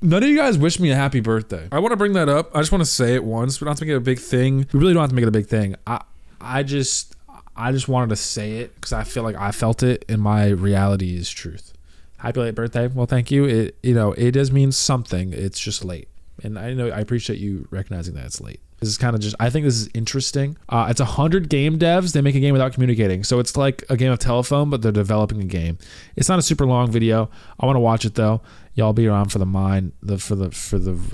None of you guys wish me a happy birthday. I want to bring that up. I just want to say it once. We don't have to make it a big thing. We really don't have to make it a big thing. I just wanted to say it because I feel like I felt it, and my reality is truth. Happy late birthday. Well, thank you. It does mean something. It's just late, and I appreciate you recognizing that it's late. This is kind of just, I think this is interesting. It's 100 game devs. They make a game without communicating. So it's like a game of telephone, but they're developing a game. It's not a super long video. I want to watch it though. Y'all be around for the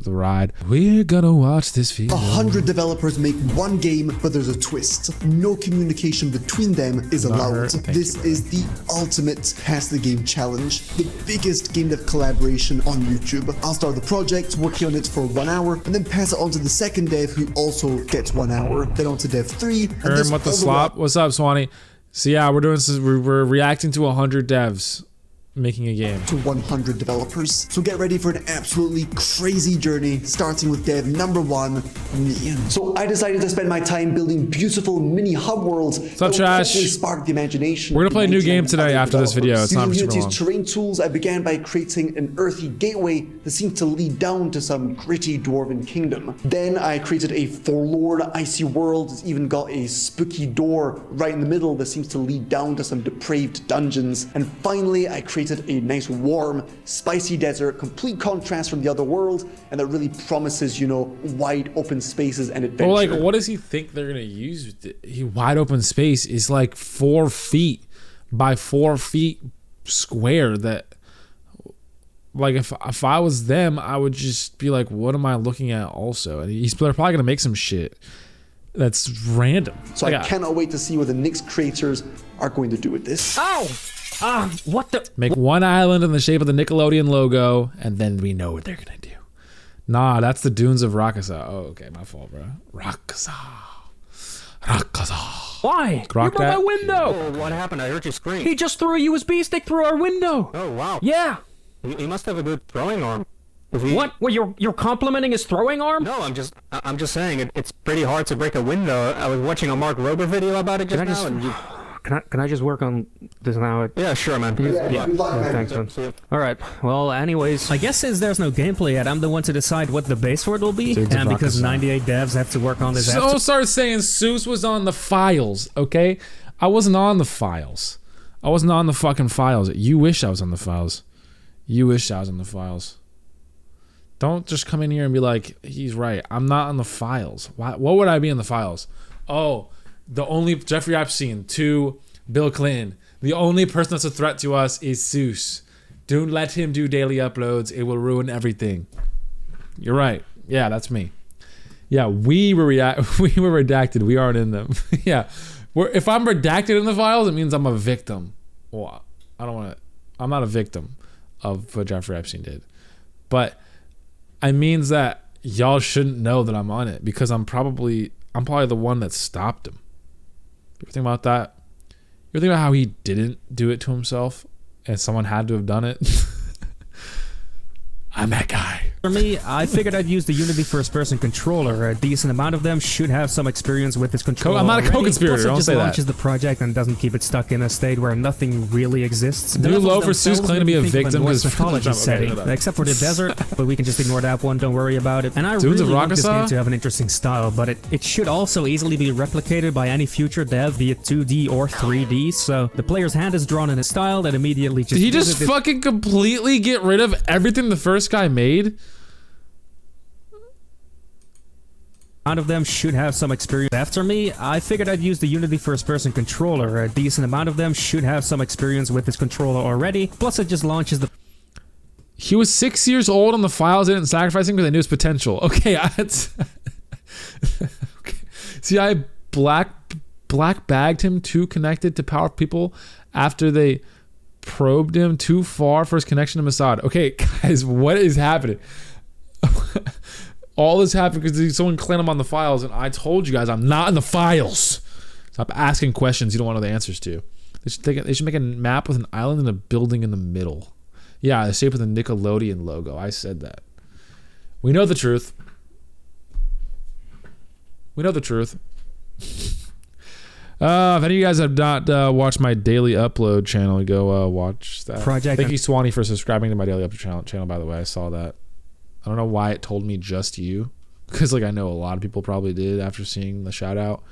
ride. We're gonna watch this video. 100 developers make one game, but there's a twist. No communication between them is allowed. This is the ultimate pass the game challenge, the biggest game dev collaboration on YouTube. I'll start the project, working on it for 1 hour, and then pass it on to the second dev who also gets 1 hour. Then on to dev 3. And what the slop? What's up, Swanee? So yeah, we're doing this. We're reacting to 100 devs making a game. To 100 developers. So get ready for an absolutely crazy journey, starting with dev number 1, me. So I decided to spend my time building beautiful mini hub worlds that will hopefully spark the imagination. We're gonna play a new game today after this video. It's not super long. Using terrain tools, I began by creating an earthy gateway that seemed to lead down to some gritty dwarven kingdom. Then I created a forlorn icy world. It's even got a spooky door right in the middle that seems to lead down to some depraved dungeons. And finally, I created a nice warm spicy desert, complete contrast from the other world, and that really promises, you know, wide open spaces and adventure. Well, like, what does he think they're gonna use with it? Wide open space is like 4 feet by 4 feet square. That, like, if I was them, I would just be like, what am I looking at also? And they're probably gonna make some shit that's random. So I cannot wait to see what the Nyx creators are going to do with this. Ow! What the? Make one island in the shape of the Nickelodeon logo, and then we know what they're gonna do. Nah, that's the dunes of Rakasa. Oh, okay, my fault, bro. Rakasa. Why? You broke my window! Oh, what happened? I heard you scream. He just threw a USB stick through our window! Oh, wow. Yeah! He must have a good throwing arm. What? Well, you're complimenting his throwing arm? No, I'm just saying it's pretty hard to break a window. I was watching a Mark Rober video about it just now, and Can I just work on this now? Yeah, sure, man. Thanks, man. All right. Well, anyways, I guess since there's no gameplay yet, I'm the one to decide what the base word will be, and because 98 devs have to work on this. So start saying Seuss was on the files, okay? I wasn't on the files. I wasn't on the fucking files. You wish I was on the files. You wish I was on the files. Don't just come in here and be like, he's right. I'm not on the files. Why? What would I be in the files? Oh. The only Jeffrey Epstein, 2, Bill Clinton. The only person that's a threat to us is Seuss. Don't let him do daily uploads. It will ruin everything. You're right. Yeah, that's me. Yeah, we were redacted. We aren't in them. Yeah, if I'm redacted in the files, it means I'm a victim. Well, I'm not a victim of what Jeffrey Epstein did, but it means that y'all shouldn't know that I'm on it because I'm probably the one that stopped him. You ever think about that? You ever think about how he didn't do it to himself and someone had to have done it? I'm that guy. For me, I figured I'd use the Unity first-person controller. A decent amount of them should have some experience with this controller. I'm not a co-conspirator. Don't say that. It just launches the project and doesn't keep it stuck in a state where nothing really exists. Do low for Seuss claim to be a victim because mythology setting, except for the desert, but we can just ignore that one. Don't worry about it. And I really want this game to have an interesting style, but it should also easily be replicated by any future dev, be it 2D or 3D. So the player's hand is drawn in a style that immediately just. Did he just fucking completely get rid of everything the first guy made? Amount of them should have some experience. After me, I figured I'd use the Unity first-person controller. A decent amount of them should have some experience with this controller already. Plus, it just launches the. He was 6 years old on the files. They didn't sacrifice him because they knew his potential. Okay, okay. See, I black bagged him too connected to powerful people after they probed him too far for his connection to Mossad. Okay, guys, what is happening? All this happened because someone claimed I'm on the files, and I told you guys I'm not in the files. Stop asking questions you don't want to know the answers to. They should make a map with an island and a building in the middle. Yeah, the shape of the Nickelodeon logo. I said that. We know the truth. We know the truth. If any of you guys have not watched my daily upload channel, go watch that. Project. Thank you, Swanee, for subscribing to my daily upload channel, by the way. I saw that. I don't know why it told me just you, because like I know a lot of people probably did after seeing the shout out,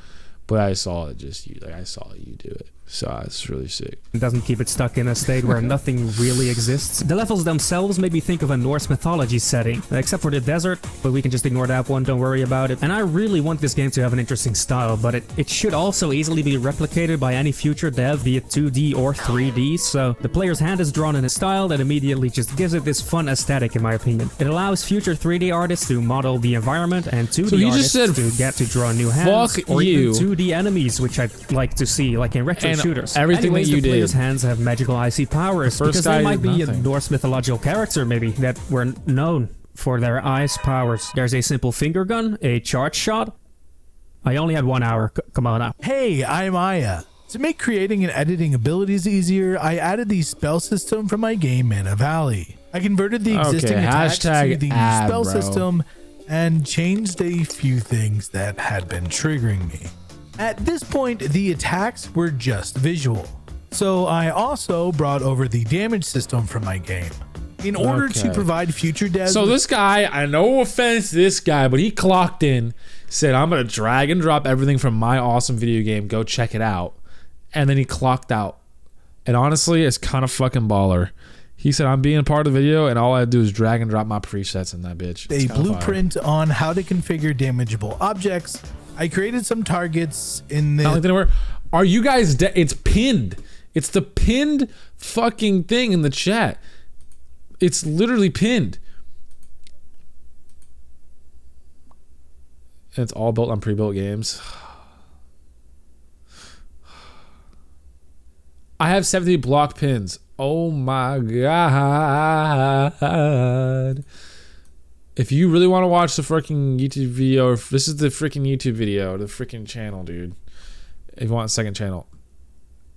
but I saw it just you. Like I saw you do it. So it's really sick. It doesn't keep it stuck in a state where nothing really exists. The levels themselves made me think of a Norse mythology setting, except for the desert, but we can just ignore that one, don't worry about it. And I really want this game to have an interesting style, but it should also easily be replicated by any future dev, be it 2D or 3D, so the player's hand is drawn in a style that immediately just gives it this fun aesthetic in my opinion. It allows future 3D artists to model the environment and 2D artists to get to draw new hands, or even 2D enemies, which I'd like to see, like in retro shooters. Everything Anyways, that you the player's did. hands have magical icy powers because they might be a Norse mythological character maybe that were known for their ice powers. There's a simple finger gun, a charge shot. I only had 1 hour. Come on up. Hey, I'm Aya. To make creating and editing abilities easier, I added the spell system from my game Mana Valley. I converted the existing attacks to the new spell system and changed a few things that had been triggering me. At this point, the attacks were just visual. So I also brought over the damage system from my game. In order to provide future devs... So this guy, I no offense to this guy, but he clocked in, said, I'm going to drag and drop everything from my awesome video game, go check it out. And then he clocked out. And honestly, it's kind of fucking baller. He said, I'm being part of the video, and all I do is drag and drop my presets in that bitch. A blueprint on how to configure damageable objects. I created some targets in the... Are you guys... It's pinned. It's the pinned fucking thing in the chat. It's literally pinned. And it's all built on pre-built games. I have 70 block pins. Oh my god. If you really want to watch the freaking YouTube video, this is the freaking YouTube video, the freaking channel, dude. If you want a second channel.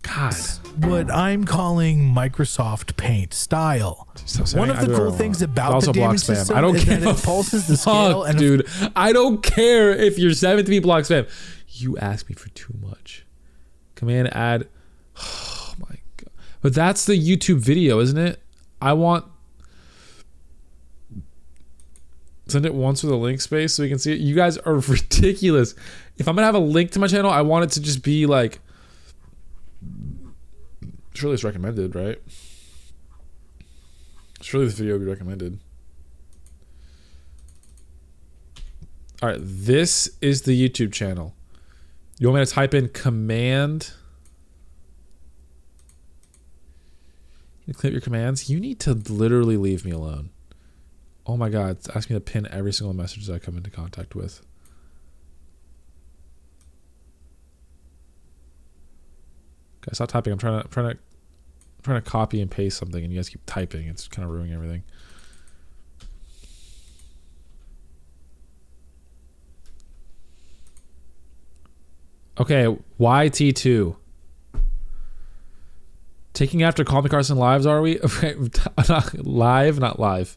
God. What I'm calling Microsoft Paint style. One of the cool things about the damage system is that it pulses the scale. And dude, I don't care if you're 73 block spam. You asked me for too much. Command add. Oh my god. But that's the YouTube video, isn't it? I want... Send it once with a link space so we can see it. You guys are ridiculous. If I'm gonna have a link to my channel, I want it to just be like... Surely it's recommended, right? Surely this video would be recommended. Alright, this is the YouTube channel. You want me to type in command? You click your commands? You need to literally leave me alone. Oh my god, it's asking me to pin every single message that I come into contact with. Guys, stop typing. I'm trying to copy and paste something, and you guys keep typing. It's kind of ruining everything. Okay, YT2. Taking after Call Me Carson lives, are we? Okay, live, not live.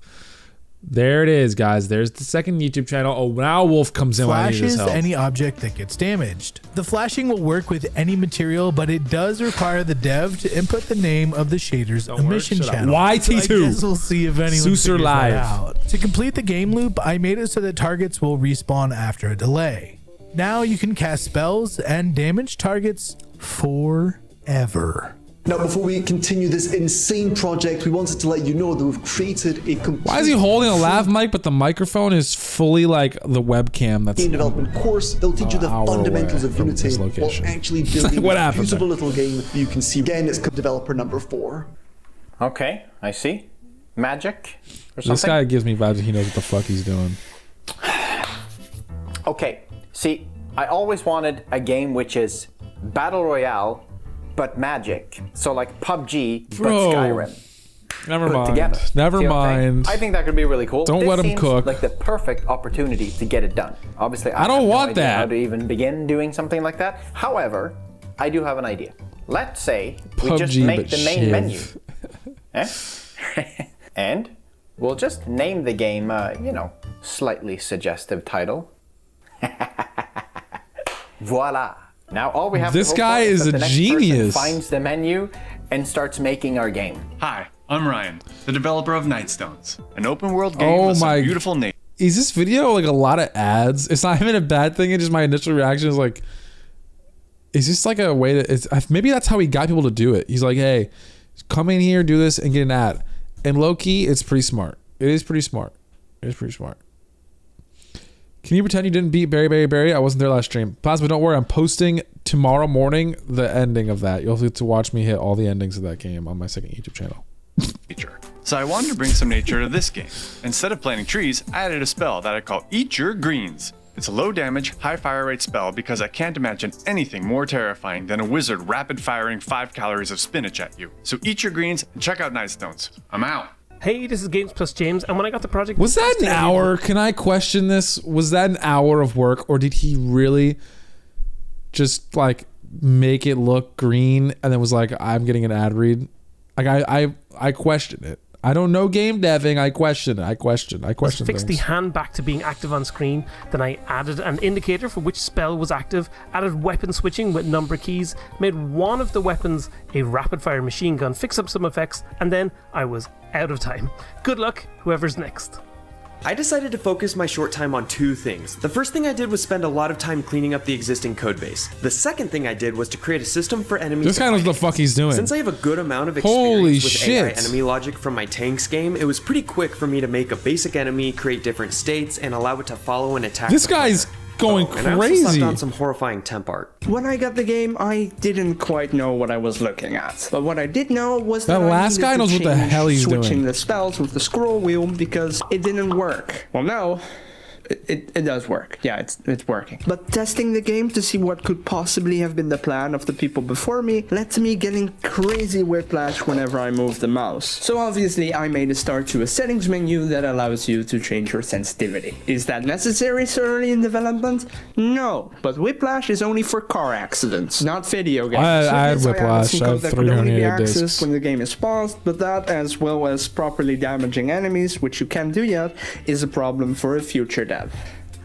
There it is, guys. There's the second YouTube channel. Oh, now Wolf comes in. Flashes any object that gets damaged. The flashing will work with any material, but it does require the dev to input the name of the shader's emission channel. YT2. So I guess we'll see if anyone figures Suser live. that out. To complete the game loop, I made it so that targets will respawn after a delay. Now you can cast spells and damage targets forever. Now, before we continue this insane project, we wanted to let you know that we've created a complete... Why is he holding a lav mic, but the microphone is fully like the webcam? That's game development course. They'll teach you the fundamentals of Unity while actually building a usable little game that you can see. Again, it's developer number 4. Okay, I see. Magic or something? This guy gives me vibes that he knows what the fuck he's doing. Okay, see, I always wanted a game which is Battle Royale, but magic. So like PUBG, but Skyrim. Never mind. Together. Never mind. I think that could be really cool. Don't let him cook. Like the perfect opportunity to get it done. Obviously, I don't want no idea that. how to even begin doing something like that. However, I do have an idea. Let's say we just PUBG, make but the main Shiv. menu. And we'll just name the game, you know, slightly suggestive title. Voila. Now all we have This to hope guy for is that a the next genius. person finds the menu and starts making our game. Hi, I'm Ryan, the developer of Nightstones, an open world game with some beautiful nature. Is this video like a lot of ads? It's not even a bad thing. It's just my initial reaction is like, is this like a way to, maybe that's how he got people to do it. He's like, hey, come in here, do this, and get an ad. And low key, it's pretty smart. It is pretty smart. It is pretty smart. Can you pretend you didn't beat Barry? I wasn't there last stream. Plasma, don't worry. I'm posting tomorrow morning the ending of that. You'll get to watch me hit all the endings of that game on my second YouTube channel. So I wanted to bring some nature to this game. Instead of planting trees, I added a spell that I call Eat Your Greens. It's a low damage, high fire rate spell because I can't imagine anything more terrifying than a wizard rapid firing 5 calories of spinach at you. So eat your greens and check out Nightstones. I'm out. Hey, this is Games Plus James, and when I got the project... Was that an hour? Can I question this? Was that an hour of work, or did he really just like make it look green and then was like, I'm getting an ad read? Like I question it. I don't know game deving. I question it. I question fixed the hand back to being active on screen. Then I added an indicator for which spell was active, added weapon switching with number keys, made one of the weapons a rapid fire machine gun, fixed up some effects, and then I was out of time. Good luck, whoever's next. I decided to focus my short time on 2 things. The first thing I did was spend a lot of time cleaning up the existing codebase. The second thing I did was to create a system for enemies. This guy knows what the fuck he's doing. Since I have a good amount of experience with AI enemy logic from my tanks game, it was pretty quick for me to make a basic enemy, create different states, and allow it to follow and attack. This guy's going crazy. And I also slapped on some horrifying temp art. When I got the game, I didn't quite know what I was looking at. But what I did know was that last guy knows what the hell he's doing. Switching the spells with the scroll wheel because it didn't work. Well, now it does work. Yeah, it's working. But testing the game to see what could possibly have been the plan of the people before me led to me getting crazy whiplash whenever I moved the mouse. So obviously I made a start to a settings menu that allows you to change your sensitivity. Is that necessary so early in development? No, but whiplash is only for car accidents, not video games. I had whiplash. I have 300 discs when the game is paused, but that, as well as properly damaging enemies, which you can't do yet, is a problem for a future dev.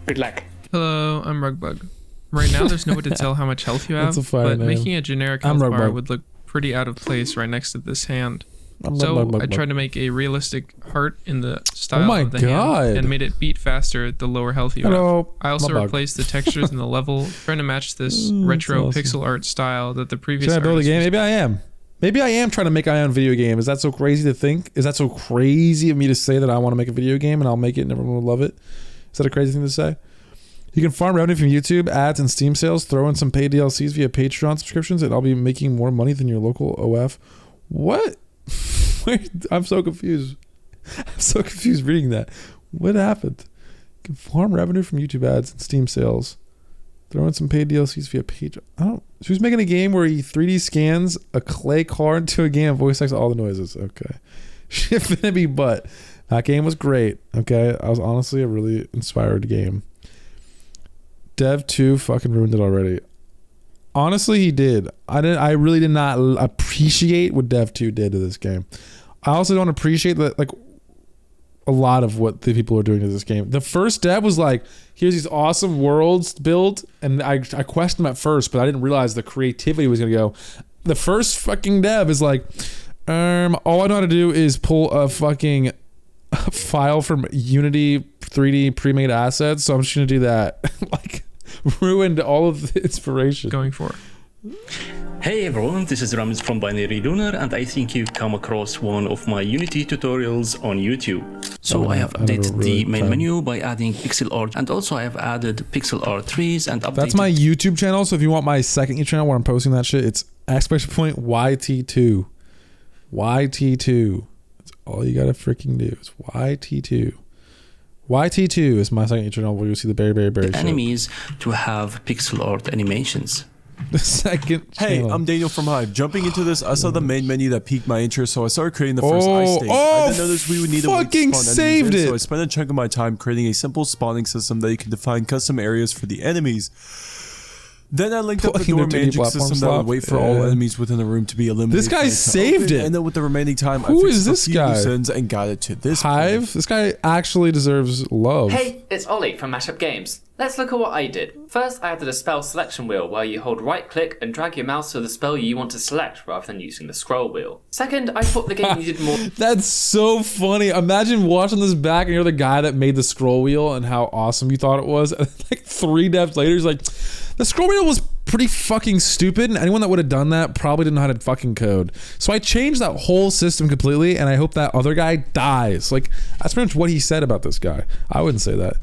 Good luck. Hello, I'm Rugbug. Right now, there's no way to tell how much health you have, but name. making a generic health bar would look pretty out of place right next to this hand. So I tried to make a realistic heart in the style of the hand and made it beat faster the lower health you have. I also replaced the textures in the level, trying to match this retro pixel art style that the previous. Should I build a game? Maybe I am. Maybe I am trying to make my own video game. Is that so crazy to think? Is that so crazy of me to say that I want to make a video game and I'll make it and everyone will love it? Is that a crazy thing to say? You can farm revenue from YouTube, ads, and Steam sales, throw in some paid DLCs via Patreon subscriptions, and I'll be making more money than your local OF. What? I'm so confused. I'm so confused reading that. What happened? You can farm revenue from YouTube ads and Steam sales, throw in some paid DLCs via Patreon. I don't. So he's making a game where he 3D scans a clay car into a game and voice acts all the noises. Okay. Shifinity butt. That game was great. Okay. That was honestly a really inspired game. Dev 2 fucking ruined it already. Honestly, he did. I really did not appreciate what Dev 2 did to this game. I also don't appreciate that, like, a lot of what the people are doing to this game. The first dev was like, here's these awesome worlds built, and I questioned them at first, but I didn't realize the creativity was gonna go. The first fucking dev is like, all I know how to do is pull a fucking file from Unity 3D pre-made assets, so I'm just gonna do that. Like, ruined all of the inspiration. Going for it. Hey everyone, this is Ramz from Binary Lunar, and I think you've come across one of my Unity tutorials on YouTube. So I have updated the main menu by adding pixel art, and also I have added pixel art trees and updated. That's my YouTube channel, so if you want my second YouTube channel where I'm posting that shit, it's !YT2. YT2. That's all you gotta freaking do. It's YT2. YT2 is my second YouTube channel where you'll see the Berry shit. Enemies to have pixel art animations. The second Hey, I'm Daniel from Hive. Jumping into this, I saw the main menu that piqued my interest, so I started creating the first ice stage. I didn't notice we would need a way to spawn enemies in, so I spent a chunk of my time creating a simple spawning system that you can define custom areas for the enemies. Then I linked up the door magic system that would wait for all enemies within the room to be eliminated. This guy saved it. And then with the remaining time, Who I is this guy? And got it to this Hive? Point. This guy actually deserves love. Hey, it's Ollie from Mashup Games. Let's look at what I did. First, I added a spell selection wheel where you hold right click and drag your mouse to the spell you want to select rather than using the scroll wheel. Second, I thought the game needed more... That's so funny. Imagine watching this back and you're the guy that made the scroll wheel and how awesome you thought it was. And like 3 devs later, he's like, the scroll wheel was pretty fucking stupid, and anyone that would have done that probably didn't know how to fucking code. So I changed that whole system completely, and I hope that other guy dies. Like, that's pretty much what he said about this guy. I wouldn't say that.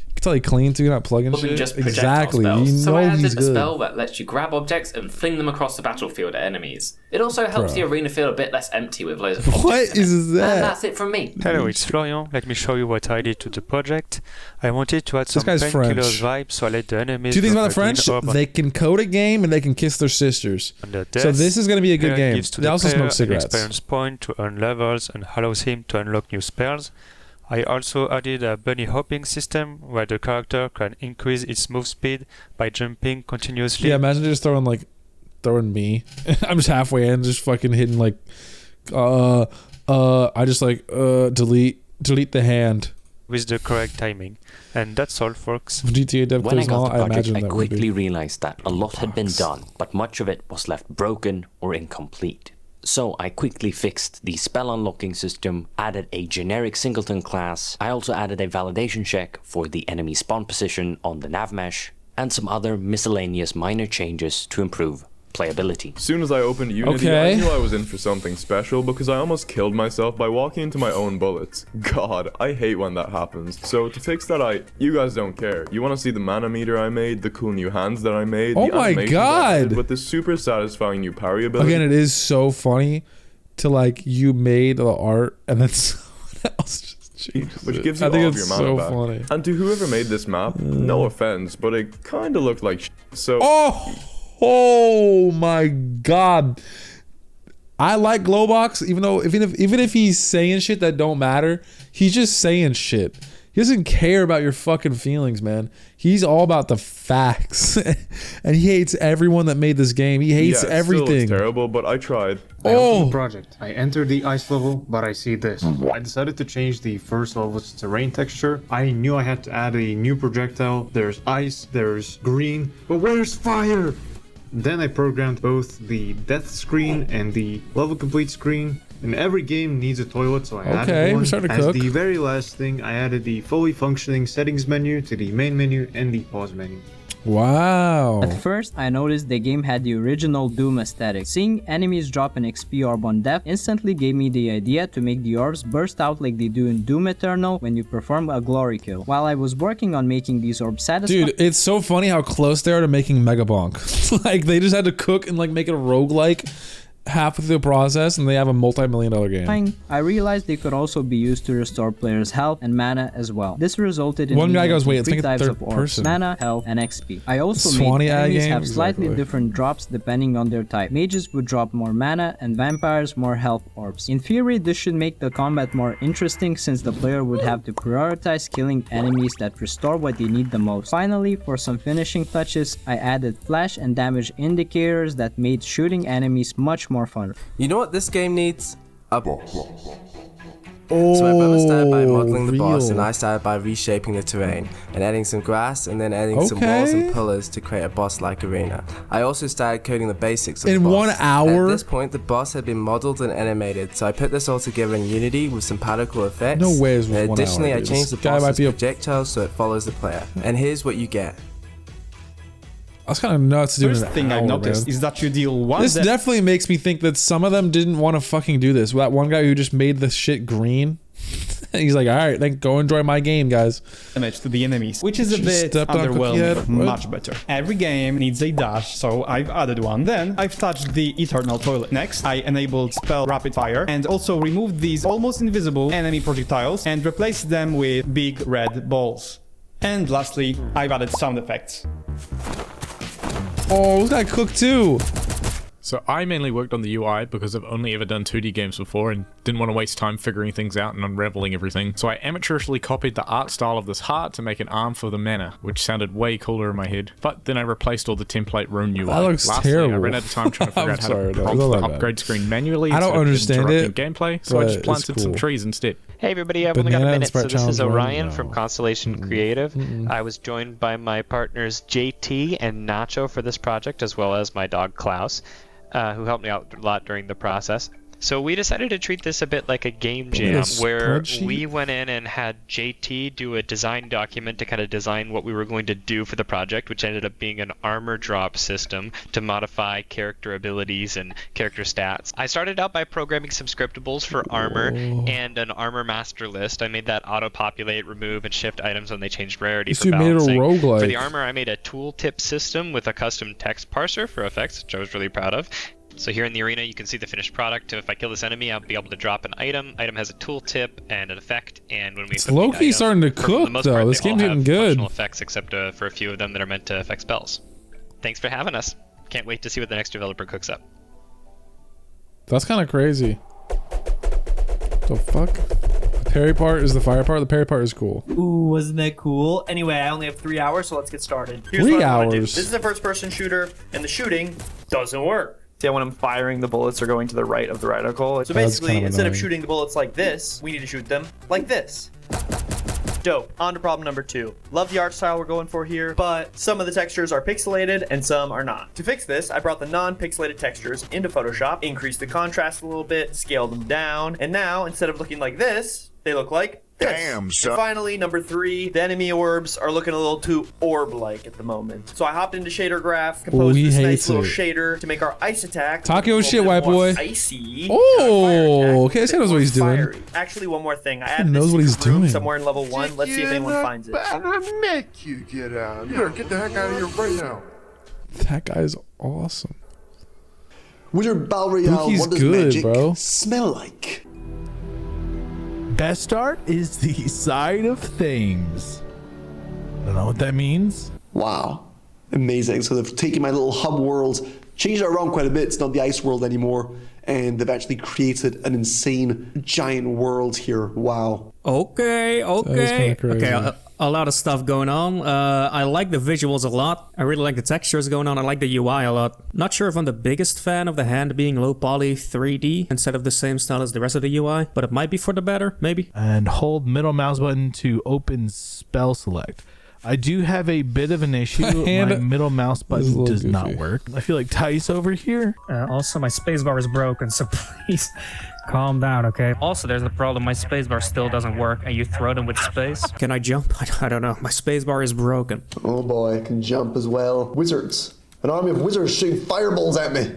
You can tell he clean too, not plugging shit. Just exactly. Spells. You know so I added he's a good. spell that lets you grab objects and fling them across the battlefield at enemies. It also helps the arena feel a bit less empty with loads of objects. What is that? And that's it from me. Hello, it's Florian. Let me show you what I did to the project. I wanted to add some Painkillers vibes, so I let the enemies... 2 things about the French, they can code a game and they can kiss their sisters. So this is going to be a good game. They also smoke cigarettes. An experience point to earn levels and allows him to unlock new spells. I also added a bunny hopping system where the character can increase its move speed by jumping continuously. Yeah, imagine just throwing me. I'm just halfway in, just fucking hitting like, I just like, delete the hand. With the correct timing. And that's all, folks. GTA Dev when I got the project, I quickly realized that a lot had been done, but much of it was left broken or incomplete. So I quickly fixed the spell unlocking system, added a generic singleton class, I also added a validation check for the enemy spawn position on the nav mesh, and some other miscellaneous minor changes to improve playability. As soon as I opened Unity, I knew I was in for something special because I almost killed myself by walking into my own bullets. God, I hate when that happens. So to fix that, you guys don't care. You want to see the mana meter I made, the cool new hands that I made, oh my god, with this super satisfying new parry ability. Again, it is so funny to like you made the art and then someone else just changes which it. gives you I think all it's of your mana so back. funny. And to whoever made this map, no offense, but it kind of looked like so. Oh my god. I like Glowbox, even if he's saying shit that don't matter, he's just saying shit. He doesn't care about your fucking feelings, man. He's all about the facts. And he hates everyone that made this game. He hates everything. Still it's terrible, but I tried. I opened the project. I entered the ice level, but I see this. I decided to change the first level's terrain texture. I knew I had to add a new projectile. There's ice, there's green, but where's fire? Then I programmed both the death screen and the level complete screen. And every game needs a toilet, so I added one. As the very last thing, I added the fully functioning settings menu to the main menu and the pause menu. Wow. At first, I noticed the game had the original Doom aesthetic. Seeing enemies drop an XP orb on death instantly gave me the idea to make the orbs burst out like they do in Doom Eternal when you perform a glory kill. While I was working on making these orbs satisfying... Dude, it's so funny how close they are to making Mega Bonk. Like, they just had to cook and like make it a roguelike half through the process, and they have a multi-million-dollar game. I realized they could also be used to restore players' health and mana as well. This resulted in one guy goes, wait, it's like 3 types third of orbs: person. mana, health, and XP. I also made enemies have slightly different drops depending on their type. Mages would drop more mana, and vampires more health orbs. In theory, this should make the combat more interesting since the player would have to prioritize killing enemies that restore what they need the most. Finally, for some finishing touches, I added flash and damage indicators that made shooting enemies much more fun. You know what this game needs? A boss. So my brother started by modeling the boss, and I started by reshaping the terrain and adding some grass and then adding some walls and pillars to create a boss-like arena. I also started coding the basics of the boss. In 1 hour? At this point, the boss had been modeled and animated, so I put this all together in Unity with some particle effects. No way it was 1 hour. Additionally, I changed the boss's projectiles so it follows the player. And here's what you get. I was kind of nuts doing it. First thing I noticed is that you deal one. This definitely makes me think that some of them didn't want to fucking do this. That one guy who just made the shit green. He's like, all right, then go enjoy my game, guys. Damage to the enemies, which is a bit underwhelming. Much better. Every game needs a dash, so I've added one. Then I've touched the Eternal Toilet. Next, I enabled spell rapid fire and also removed these almost invisible enemy projectiles and replaced them with big red balls. And lastly, I've added sound effects. Oh, this guy cooked too. So I mainly worked on the UI because I've only ever done 2D games before and didn't want to waste time figuring things out and unraveling everything. So I amateurishly copied the art style of this heart to make an arm for the mana, which sounded way cooler in my head. But then I replaced all the template rune UI. That looks Lastly, terrible. I ran out of time trying to figure out how to no, prompt it's the not upgrade screen manually. I don't understand it, gameplay, so I just but planted it's some cool. trees instead. Hey everybody, I've only got a minute, so this is Orion from Constellation Creative. I was joined by my partners JT and Nacho for this project, as well as my dog Klaus, who helped me out a lot during the process. So we decided to treat this a bit like a game jam, where we went in and had JT do a design document to kind of design what we were going to do for the project, which ended up being an armor drop system to modify character abilities and character stats. I started out by programming some scriptables for armor and an armor master list. I made that auto-populate, remove, and shift items when they changed rarity for balancing. For the armor, I made a tooltip system with a custom text parser for effects, which I was really proud of. So here in the arena, you can see the finished product. If I kill this enemy, I'll be able to drop an item. Item has a tooltip and an effect, and when we it's low-key starting to cook, though. This game's getting good. Effects, except for a few of them that are meant to affect spells. Thanks for having us. Can't wait to see what the next developer cooks up. That's kind of crazy. The fuck? The parry part is the fire part. The parry part is cool. Ooh, wasn't that cool? Anyway, I only have 3 hours, so let's get started. Here's 3 what I wanna do. hours? This is a first-person shooter, and the shooting doesn't work. See, when I'm firing, the bullets are going to the right of the reticle. So basically, instead of shooting the bullets like this, we need to shoot them like this. Dope. On to problem number 2. Love the art style we're going for here, but some of the textures are pixelated and some are not. To fix this, I brought the non-pixelated textures into Photoshop, increased the contrast a little bit, scaled them down, and now, instead of looking like this, they look like this. Damn, son. And finally, number 3, the enemy orbs are looking a little too orb-like at the moment. So I hopped into Shader Graph, composed this nice little shader to make our ice attack Talk your shit, white boy. Icy. Oh, okay, this guy knows what he's doing. Fiery. Actually, one more thing. I added knows this what he's room doing. somewhere in level 1. Let's see if anyone finds it. Make you get out. You better get the heck out of here right now. That guy is awesome. Wizard Battle Royale, what does magic smell like? Best art is the side of things. Don't know what that means. Wow. Amazing. So they've taken my little hub world, changed it around quite a bit. It's not the ice world anymore. And they've actually created an insane giant world here. Wow. Okay. A lot of stuff going on. I like the visuals a lot. I really like the textures going on. I like the UI a lot. Not sure if I'm the biggest fan of the hand being low poly 3D instead of the same style as the rest of the UI, but it might be for the better, maybe. And hold middle mouse button to open spell select. I do have a bit of an issue. My middle mouse button does not work. I feel like Tice over here. Also, my spacebar is broken, so please calm down, okay? Also, there's the problem. My spacebar still doesn't work, and you throw them with space. Can I jump? I don't know. My spacebar is broken. Oh boy, I can jump as well. Wizards. An army of wizards shooting fireballs at me.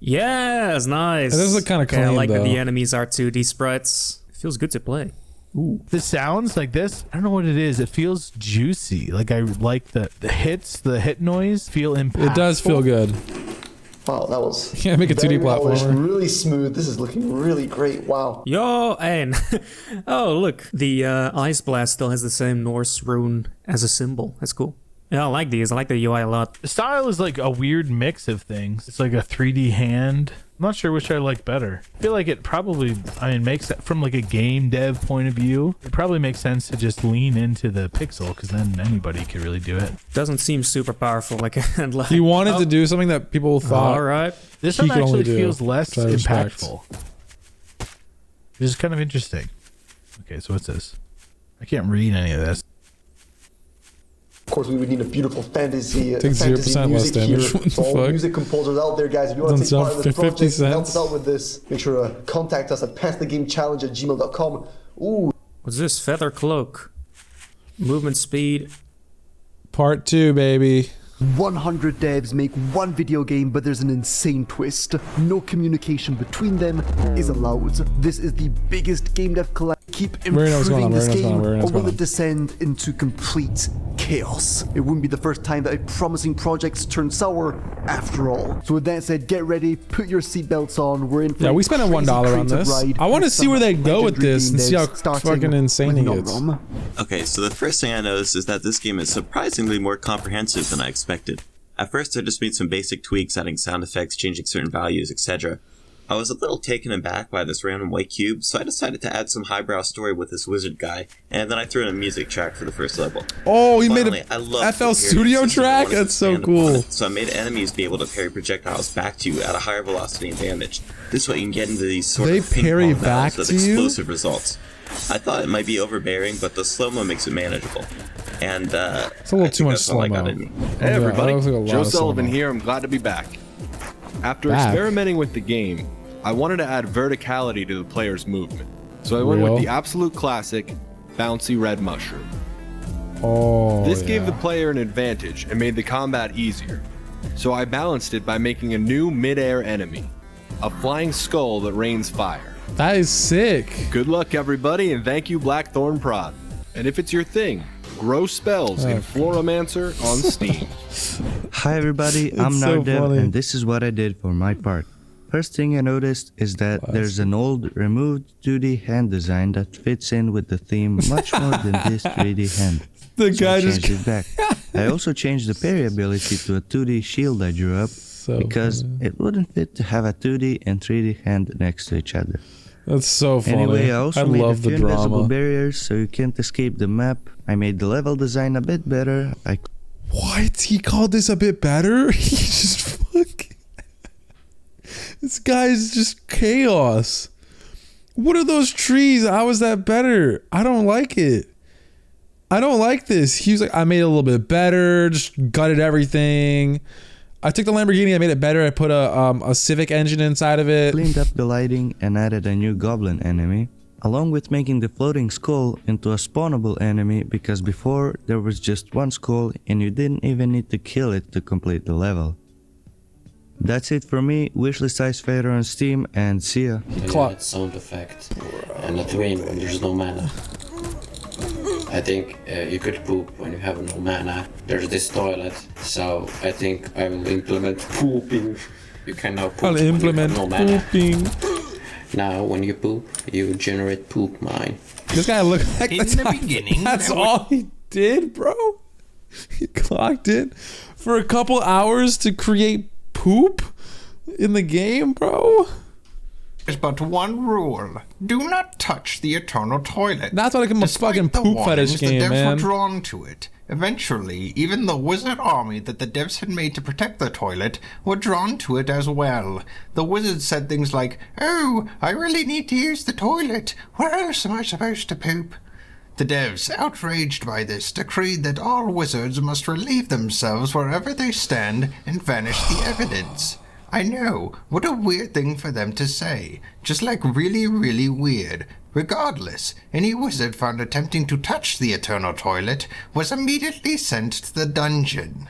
Yes, nice. This is kind of clean, I like though. that the enemies are 2D sprites. It feels good to play. Ooh. The sounds like this, I don't know what it is. It feels juicy. Like I like the hits, the hit noise feel impactful. It does feel good. Wow, that was Can't make a 2D platformer. Really smooth. This is looking really great. Wow. Yo, and oh look, the Ice Blast still has the same Norse rune as a symbol. That's cool. Yeah, I like these. I like the UI a lot. The style is like a weird mix of things. It's like a 3D hand. I'm not sure which I like better. I feel like it probably, makes that from like a game dev point of view. It probably makes sense to just lean into the pixel because then anybody could really do it. Doesn't seem super powerful. Like he wanted to do something that people thought. All right. This one actually feels less impactful. Which is kind of interesting. Okay, so what's this? I can't read any of this. Of course, we would need a beautiful fantasy Takes 0% less damage. What the so all fuck? music composers out there, guys, if you want to take part in this 50 project, help us cents. out with this, make sure to contact us at passthegamechallenge@gmail.com. Ooh. What's this? Feather cloak. Movement speed. Part 2, baby. 100 devs make one video game, but there's an insane twist. No communication between them is allowed. This is the biggest game dev collab. Keep improving this game, or will it descend into complete chaos? It wouldn't be the first time that a promising project turned sour after all. So with that said, get ready, put your seatbelts on. We're in for we spent $1 on this. I want to see where they go with this and see how fucking insane it gets. Okay, so the first thing I noticed is that this game is surprisingly more comprehensive than I expected. At first I just made some basic tweaks, adding sound effects, changing certain values, etc. I was a little taken aback by this random white cube, so I decided to add some highbrow story with this wizard guy, and then I threw in a music track for the first level. Oh, he made a FL Studio track? That's so cool. So I made enemies be able to parry projectiles back to you at a higher velocity and damage. This way you can get into these sort of ping-pong battles with explosive results. I thought it might be overbearing, but the slow-mo makes it manageable. And it's a little too much slow-mo. Hey everybody, Joe Sullivan here. I'm glad to be back. After experimenting with the game, I wanted to add verticality to the player's movement. So I went with the absolute classic, bouncy red mushroom. This gave the player an advantage and made the combat easier. So I balanced it by making a new mid-air enemy, a flying skull that rains fire. That is sick. Good luck everybody, and thank you Blackthorn Prod. And if it's your thing, grow spells in Floromancer on Steam. Hi everybody, I'm Nardev, and this is what I did for my part. First thing I noticed is that there's an old removed 2D hand design that fits in with the theme much more than this 3D hand. The guy I changed it back. I also changed the parry ability to a 2D shield I drew up because it wouldn't fit to have a 2D and 3D hand next to each other. That's so funny. Anyway, I also made a few invisible barriers so you can't escape the map. I made the level design a bit better. What? He called this a bit better? He just fucking... This guy's just chaos. What are those trees? How is that better? I don't like it. I don't like this. He was like, I made it a little bit better, just gutted everything. I took the Lamborghini, I made it better. I put a Civic engine inside of it. Cleaned up the lighting and added a new goblin enemy, along with making the floating skull into a spawnable enemy, because before there was just one skull and you didn't even need to kill it to complete the level. That's it for me. Wishlist Ice Fader on Steam, and see ya. Clock sound effect and a terrain when there's no mana. I think you could poop when you have no mana. There's this toilet, so I think I will implement pooping. You can now poop. I'll implement when you have no pooping. Mana. Now, when you poop, you generate poop mine. This guy looked like that's all he did, bro. He clocked it for a couple hours to create poop in the game, bro. There's but one rule. Do not touch the eternal toilet. That's why I became a fucking poop fetish game, the devs man. were drawn to it. Eventually, even the wizard army that the devs had made to protect the toilet were drawn to it as well. The wizards said things like, "Oh, I really need to use the toilet. Where else am I supposed to poop?" The devs, outraged by this, decreed that all wizards must relieve themselves wherever they stand and vanish the evidence. I know, what a weird thing for them to say. Just like really, really weird. Regardless, any wizard found attempting to touch the eternal toilet was immediately sent to the dungeon.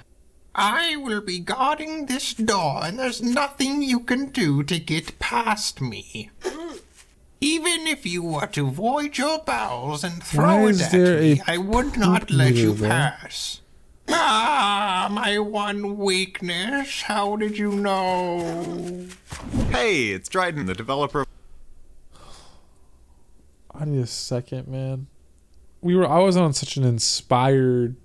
I will be guarding this door, and there's nothing you can do to get past me. Even if you were to void your bowels and throw it at me, I would not let you pass. Ah, my one weakness. How did you know? Hey, it's Dryden, the developer. I need a second, man. I was on such an inspired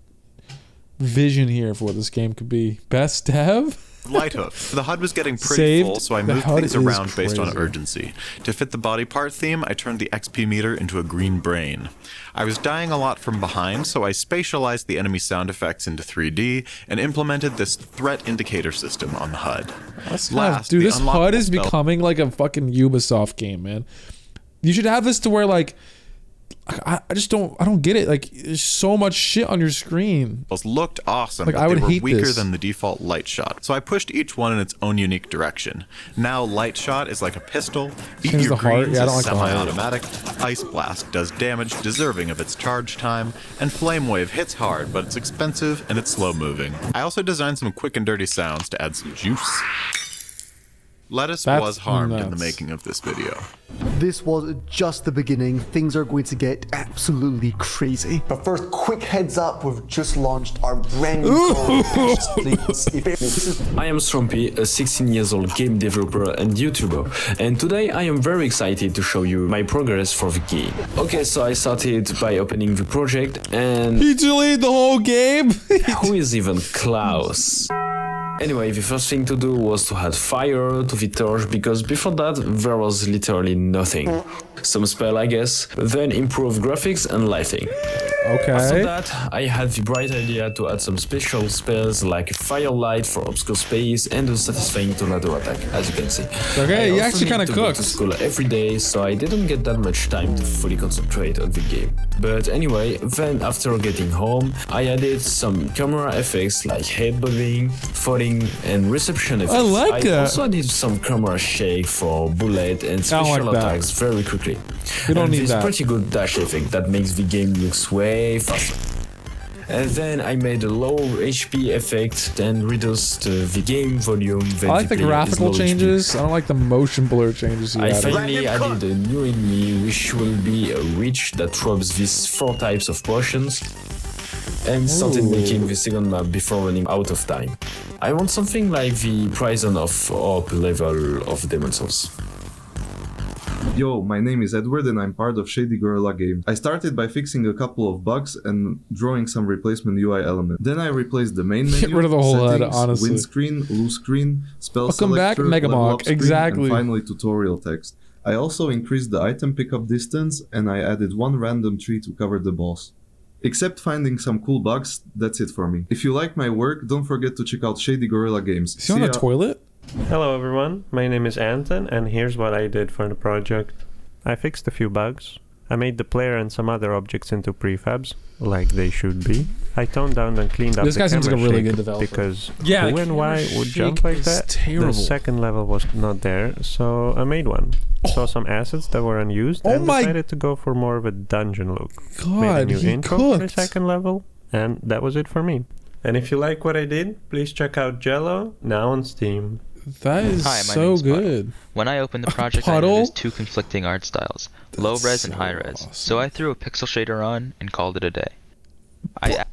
vision here for what this game could be. Best dev? Lighthoof. The HUD was getting pretty full, so I moved things around based on urgency. To fit the body part theme, I turned the XP meter into a green brain. I was dying a lot from behind, so I spatialized the enemy sound effects into 3D and implemented this threat indicator system on the HUD. Dude, this HUD is becoming like a fucking Ubisoft game, man. You should have this to where like I don't get it. Like, there's so much shit on your screen. Looked awesome, like, but I would they were hate weaker this. than the default light shot. So I pushed each one in its own unique direction. Now light shot is like a pistol, Eat Change Your the heart. Greens Yeah, I don't is like the heart. semi-automatic, Ice Blast does damage deserving of its charge time, and Flame Wave hits hard, but it's expensive and it's slow moving. I also designed some quick and dirty sounds to add some juice. Lettuce was harmed in the making of this video. This was just the beginning. Things are going to get absolutely crazy. But first, quick heads up, we've just launched our brand new I am Strumpy, a 16 years old game developer and YouTuber, and today I am very excited to show you my progress for the game. Okay, so I started by opening the project and... He deleted the whole game? Who is even Klaus? Anyway, the first thing to do was to add fire to the torch, because before that there was literally nothing. Some spell, I guess, then improve graphics and lighting. Okay. After that, I had the bright idea to add some special spells like Firelight for obscure space and a satisfying tornado attack, as you can see. Okay, you actually kind of cooked. To school every day, so I didn't get that much time to fully concentrate on the game. But anyway, then after getting home, I added some camera effects like headbutting, falling, and reception effects. I like that. I also added some camera shake for bullet and special attacks very quickly. You don't need that. Pretty good dash effect that makes the game look way faster. And then I made a low HP effect and reduced the game volume. I like the graphical changes. I don't like the motion blur changes. I finally added a new enemy, which will be a witch that drops these 4 types of potions, and started making the second map before running out of time. I want something like the Prison of Orb level of Demon's Souls. Yo, my name is Edward and I'm part of Shady Gorilla Games. I started by fixing a couple of bugs and drawing some replacement UI elements. Then I replaced the main menu, get rid of the whole settings, HUD, honestly. windscreen, loose screen, spell Welcome selector, back, level up screen, exactly. and finally tutorial text. I also increased the item pickup distance and I added 1 random tree to cover the boss. Except finding some cool bugs, that's it for me. If you like my work, don't forget to check out Shady Gorilla Games. Is he on the toilet? Hello everyone, my name is Anton and here's what I did for the project. I fixed a few bugs. I made the player and some other objects into prefabs, like they should be. I toned down and cleaned up this the guy seems like a really shake good developer. Because yeah, who and why would jump like that? Terrible. The second level was not there, so I made one. Saw some assets that were unused and decided to go for more of a dungeon look. Made a new intro for the second level, and that was it for me. And if you like what I did, please check out Jello, now on Steam. That is so good. When I opened the project, I noticed 2 conflicting art styles, low res and high res. Awesome. So I threw a pixel shader on and called it a day. I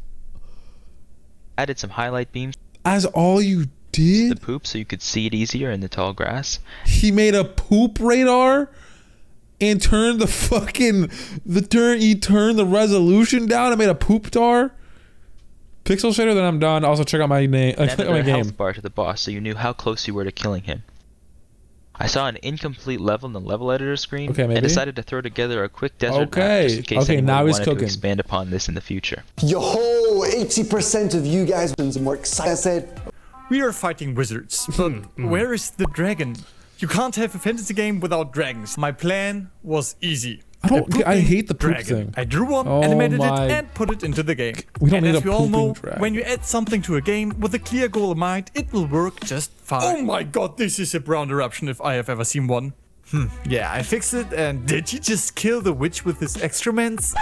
added some highlight beams. As all you did? The poop so you could see it easier in the tall grass. He made a poop radar and turned the fucking he turned the resolution down and made a poop tar. Pixel shader, then I'm done. Also check out my name. Added a health bar to the boss so you knew how close you were to killing him. I saw an incomplete level in the level editor screen and decided to throw together a quick desert map just in case anyone wanted to expand upon this in the future. Yo, 80% of you guys are more excited. I said, we are fighting wizards, but where is the dragon? You can't have a fantasy game without dragons. My plan was easy. I hate the poop thing. I drew one, animated it, and put it into the game. We don't need as we all know, dragon. when you add something to a game with a clear goal in mind, it will work just fine. Oh my god, this is a brown eruption if I have ever seen one. Yeah, I fixed it, and did he just kill the witch with his excrements?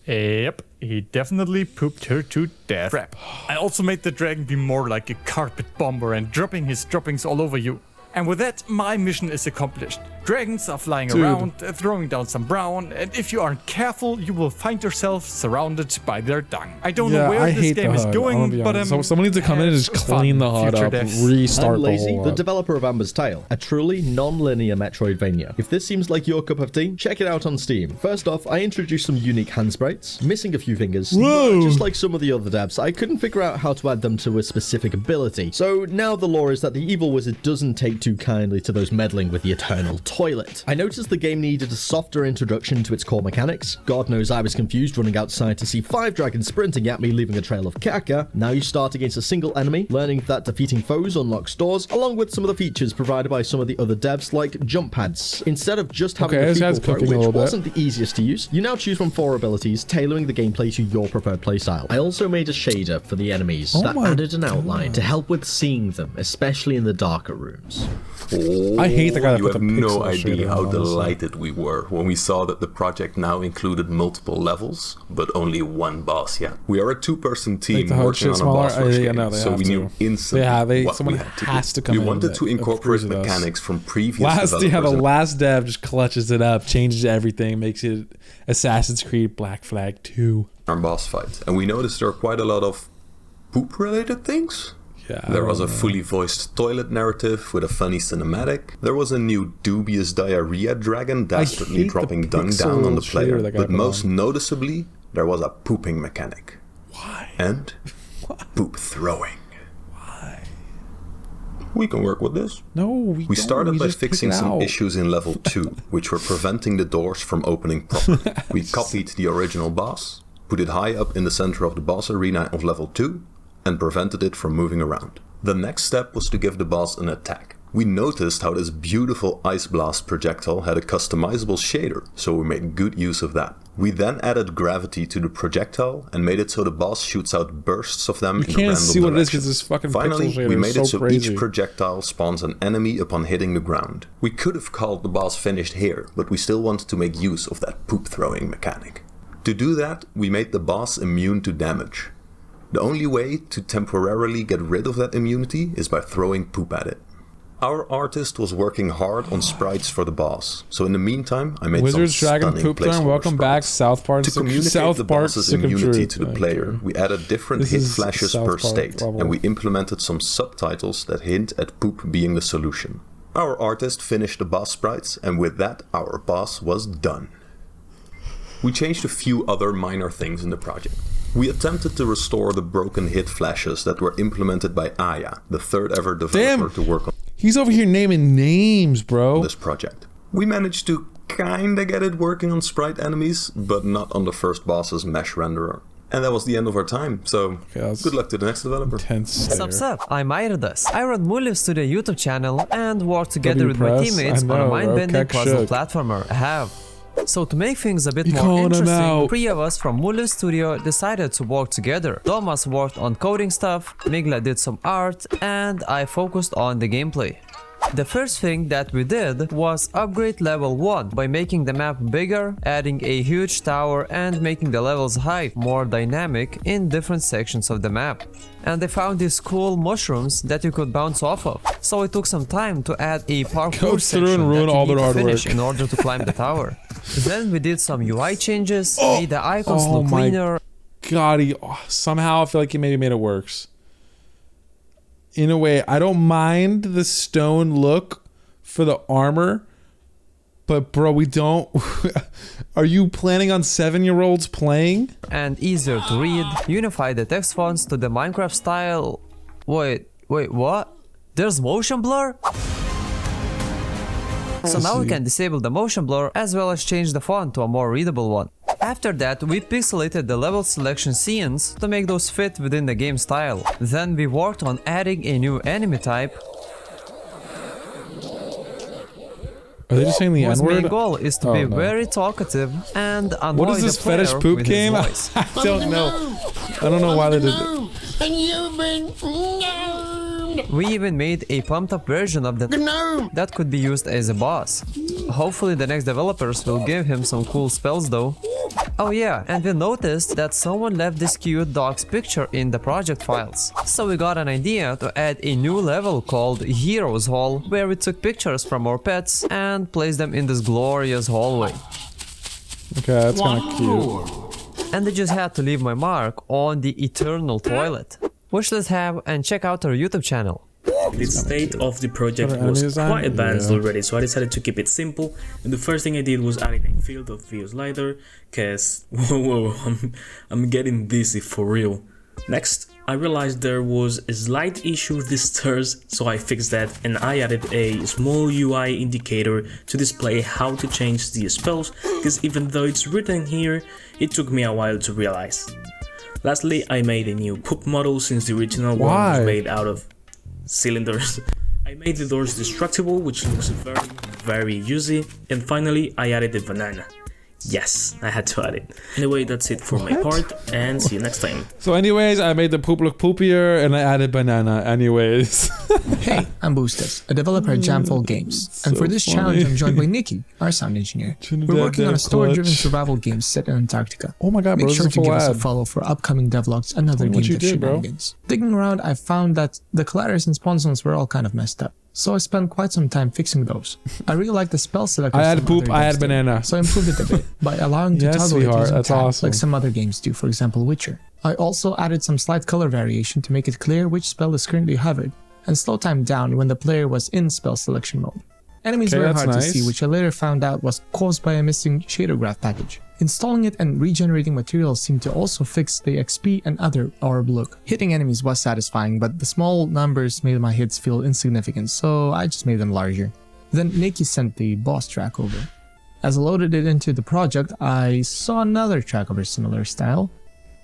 Yep, he definitely pooped her to death. Crap. I also made the dragon be more like a carpet bomber and dropping his droppings all over you. And with that, my mission is accomplished. Dragons are flying around, throwing down some brown, and if you aren't careful, you will find yourself surrounded by their dung. I don't know where this game is going, but someone needs to come in and just clean the HUD up, restart the whole the developer of Amber's Tale, a truly non-linear Metroidvania. If this seems like your cup of tea, check it out on Steam. First off, I introduced some unique hand sprites, missing a few fingers. But just like some of the other devs, I couldn't figure out how to add them to a specific ability. So now the lore is that the evil wizard doesn't take too kindly to those meddling with the eternal toilet. I noticed the game needed a softer introduction to its core mechanics. God knows I was confused running outside to see 5 dragons sprinting at me, leaving a trail of caca. Now you start against a single enemy, learning that defeating foes unlocks doors, along with some of the features provided by some of the other devs, like jump pads. Instead of just having the fecal throw, which wasn't the easiest to use, you now choose from 4 abilities, tailoring the gameplay to your preferred playstyle. I also made a shader for the enemies that added an outline to help with seeing them, especially in the darker rooms. I hate the guy that You have no idea how delighted we were when we saw that the project now included multiple levels, but only one boss yet. We are a 2-person team working on a boss rush game, so we knew instantly what we had to do. We wanted to incorporate mechanics from previous developers. The last dev just clutches it up, changes everything, makes it Assassin's Creed Black Flag 2. Our boss fight, and we noticed there are quite a lot of poop-related things. Yeah, there was a fully voiced toilet narrative with a funny cinematic. There was a new dubious diarrhea dragon dastardly dropping dung down on the player. But most noticeably, there was a pooping mechanic. Why? And poop throwing. We can work with this. No, we started by fixing some issues in level 2, which were preventing the doors from opening properly. We copied the original boss, put it high up in the center of the boss arena of level 2, and prevented it from moving around. The next step was to give the boss an attack. We noticed how this beautiful Ice Blast projectile had a customizable shader, so we made good use of that. We then added gravity to the projectile and made it so the boss shoots out bursts of them in a random direction. You can't see what it is because this fucking Finally, we made it so each projectile spawns an enemy upon hitting the ground. We could have called the boss finished here, but we still wanted to make use of that poop throwing mechanic. To do that, we made the boss immune to damage. The only way to temporarily get rid of that immunity is by throwing poop at it. Our artist was working hard on sprites for the boss, so in the meantime, I made Wizards, some Dragon, stunning Poop Throwing, welcome back, South Park. To communicate the boss's immunity to the player, we added different hit flashes per state, and we implemented some subtitles that hint at poop being the solution. Our artist finished the boss sprites, and with that, our boss was done. We changed a few other minor things in the project. We attempted to restore the broken hit flashes that were implemented by Aya, the third ever developer to work on. He's over here naming names, bro. This project. We managed to kinda get it working on sprite enemies, but not on the first boss's mesh renderer. And that was the end of our time, so good luck to the next developer. Sup, I'm Iridus. I run Muliv Studio YouTube channel and work together with my teammates on a mind-bending puzzle platformer, Have. So to make things a bit more interesting, 3 of us from Muliv Studio decided to work together. Thomas worked on coding stuff, Migla did some art, and I focused on the gameplay. The first thing that we did was upgrade level 1 by making the map bigger, adding a huge tower and making the level's height more dynamic in different sections of the map. And I found these cool mushrooms that you could bounce off of, so it took some time to add a parkour section that you need to finish in order to climb the tower. Then we did some UI changes, made the icons look cleaner. God, somehow I feel like he maybe made it worse. In a way, I don't mind the stone look for the armor, but bro, we don't. Are you planning on 7-year-olds playing? And easier to read, unify the text fonts to the Minecraft style. Wait, what? There's motion blur? So now we can disable the motion blur as well as change the font to a more readable one. After that, we pixelated the level selection scenes to make those fit within the game style. Then we worked on adding a new enemy type. Are they just saying the N-word? Whose main goal is to be very talkative and annoy what is this the player fetish poop with game? his voice. I don't know. I don't know why they did it. And you've been we even made a pumped up version of the that could be used as a boss. Hopefully the next developers will give him some cool spells though. Oh yeah, and we noticed that someone left this cute dog's picture in the project files. So we got an idea to add a new level called Heroes Hall, where we took pictures from our pets and placed them in this glorious hallway. Okay, that's kind of cute. And I just had to leave my mark on the eternal toilet. Watch Let's Have and check out our YouTube channel. The state of the project was quite advanced already, so I decided to keep it simple, and the first thing I did was adding a field of view slider, cause whoa, I'm getting dizzy for real. Next, I realized there was a slight issue with the stairs, so I fixed that and I added a small UI indicator to display how to change the spells, cause even though it's written here, it took me a while to realize. Lastly, I made a new poop model since the original one was made out of cylinders. I made the doors destructible, which looks very easy, and finally I added the banana. Yes, I had to add it. Anyway, that's it for my part, and see you next time. So anyways, I made the poop look poopier, and I added banana anyways. Hey, I'm Boostas, a developer at Jamfall Games, and for this challenge I'm joined by Nikki, our sound engineer. We're working on a story-driven survival game set in Antarctica. Oh my god, bro, Make sure to give us a follow for upcoming devlogs and other games of shenanigans. Digging around, I found that the colliders and spawn zones were all kind of messed up. So I spent quite some time fixing those. I really like the spell selector. I had poop, I had banana. So I improved it a bit by allowing to toggle it using tabs like some other games do, for example Witcher. I also added some slight color variation to make it clear which spell is currently hovered, and slow time down when the player was in spell selection mode. Enemies were hard to see, which I later found out was caused by a missing shader graph package. Installing it and regenerating materials seemed to also fix the XP and other orb look. Hitting enemies was satisfying, but the small numbers made my hits feel insignificant, so I just made them larger. Then Nikki sent the boss track over. As I loaded it into the project, I saw another track of a similar style.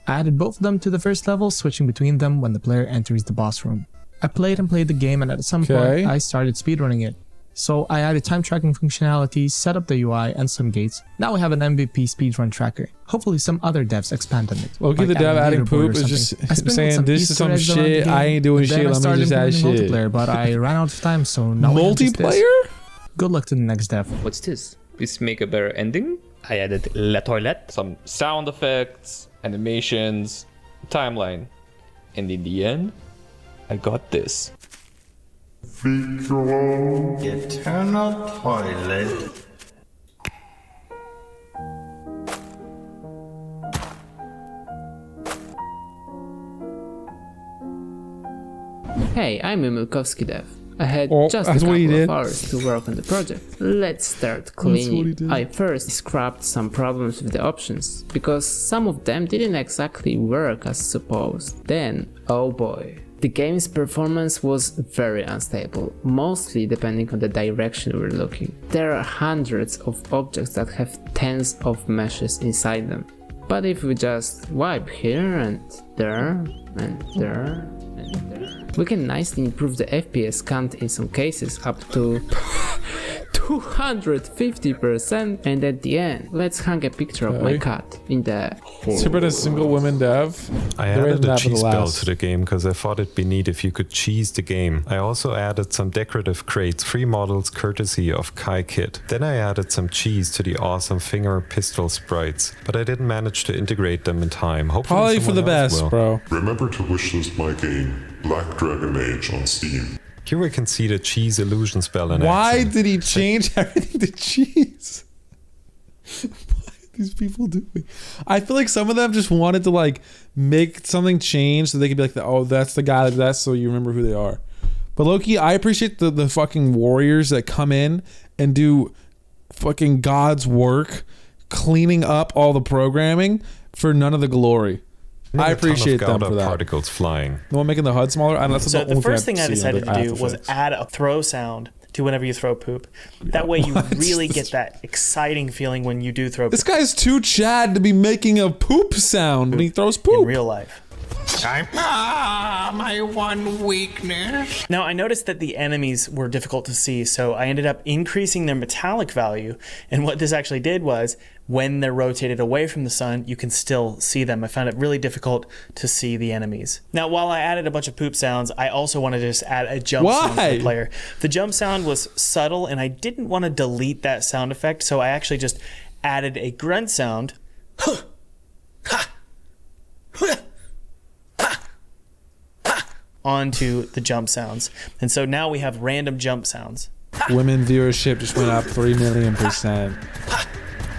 I added both of them to the first level, switching between them when the player enters the boss room. I played the game, and at some point I started speedrunning it. So I added time tracking functionality, set up the UI and some gates. Now we have an MVP speedrun tracker. Hopefully some other devs expand on it. Loki the dev adding poop is just saying this is some shit, I ain't doing shit, let me just add shit. Multiplayer, but I ran out of time, so now multiplayer? Good luck to the next dev. What's this? Please make a better ending. I added La Toilette, some sound effects, animations, timeline. And in the end, I got this. Eternal Toilet. Hey, I'm Emilkovsky Dev. I had just a couple of hours to work on the project. Let's start cleaning. I first scrapped some problems with the options, because some of them didn't exactly work as supposed. Then, oh boy. The game's performance was very unstable, mostly depending on the direction we're looking. There are hundreds of objects that have tens of meshes inside them. But if we just wipe here and there and there and there, we can nicely improve the FPS count in some cases up to 250%, and at the end, let's hang a picture of my cat in the Super a single woman dev. I added a cheese bell to the game because I thought it'd be neat if you could cheese the game. I also added some decorative crates, 3 models courtesy of Kai Kit. Then I added some cheese to the awesome finger pistol sprites, but I didn't manage to integrate them in time. Hopefully probably for the best, bro. Remember to wishlist my game, Black Dragon Age, on Steam. Here we can see the cheese illusion spell in Why action. did he change everything to cheese? What are these people doing? I feel like some of them just wanted to like make something change so they could be like, oh, that's the guy like that, so you remember who they are. But Loki, I appreciate the fucking warriors that come in and do fucking God's work, cleaning up all the programming for none of the glory. I appreciate them for that. Particles flying. The one making the HUD smaller. And that's so the first thing I decided to do was add a throw sound to whenever you throw poop. That way you really get that exciting feeling when you do throw poop. This guy's too Chad to be making a poop sound when he throws poop. In real life. My one weakness. Now, I noticed that the enemies were difficult to see, so I ended up increasing their metallic value. And what this actually did was, when they're rotated away from the sun, you can still see them. I found it really difficult to see the enemies. Now, while I added a bunch of poop sounds, I also wanted to just add a jump sound for the player. The jump sound was subtle, and I didn't want to delete that sound effect, so I actually just added a grunt sound. Onto the jump sounds. And so now we have random jump sounds. Women viewership just went up 3 million%.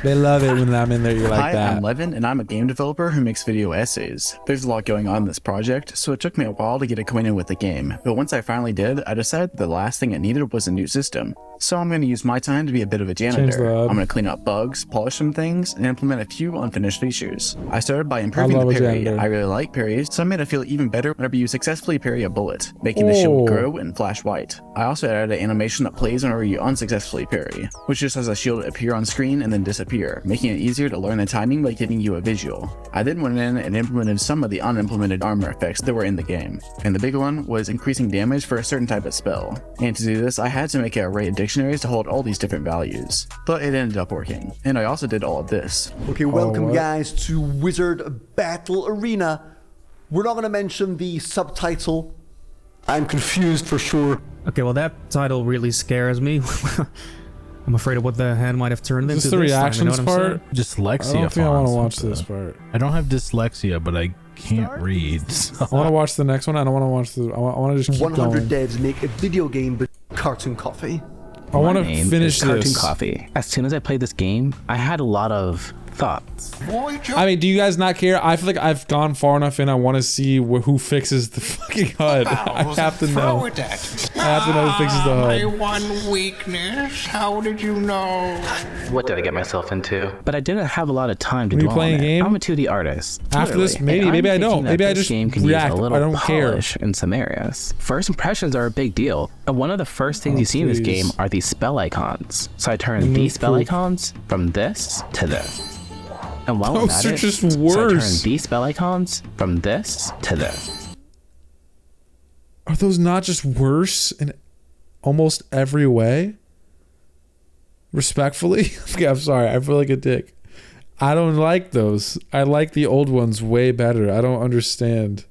They love it when I'm in there, you're like that. Hi, I'm Levin, and I'm a game developer who makes video essays. There's a lot going on in this project, so it took me a while to get acquainted with the game. But once I finally did, I decided the last thing it needed was a new system. So I'm going to use my time to be a bit of a janitor. I'm going to clean up bugs, polish some things, and implement a few unfinished features. I started by improving the parry. I really like parries, so I made it feel even better whenever you successfully parry a bullet, making the shield grow and flash white. I also added an animation that plays whenever you unsuccessfully parry, which just has a shield appear on screen and then disappear, making it easier to learn the timing by giving you a visual. I then went in and implemented some of the unimplemented armor effects that were in the game, and the big one was increasing damage for a certain type of spell. And to do this, I had to make an array of dictionaries to hold all these different values, but it ended up working. And I also did all of this. Okay, welcome guys to Wizard Battle Arena. We're not going to mention the subtitle. I'm confused for sure. Okay, well that title really scares me. I'm afraid of what the hand might have turned into. Is this the reactions part? Dyslexia. I don't think I want to watch this part. I don't have dyslexia, but I can't read. So. I want to watch the next one. I don't want to watch the. I want to just keep 100 going. devs make a video game, but cartoon coffee. I want to finish Cartoon this. Coffee. As soon as I played this game, I had a lot of thoughts? I mean, do you guys not care? I feel like I've gone far enough in. I want to see who fixes the fucking HUD. I have to know. I have to know who fixes the HUD. My one weakness. How did you know? What did I get myself into? But I didn't have a lot of time to dwell on playing it. a game? I'm a 2D artist. After this, maybe I don't. Maybe I just react. I don't care. In some areas. First impressions are a big deal. And one of the first things you see in this game are these spell icons. So I turned these spell icons from this to this. And while I'm at it, just so worse. I turned these spell icons from this to this. Are those not just worse in almost every way? Respectfully? Okay, I'm sorry. I feel like a dick. I don't like those. I like the old ones way better. I don't understand.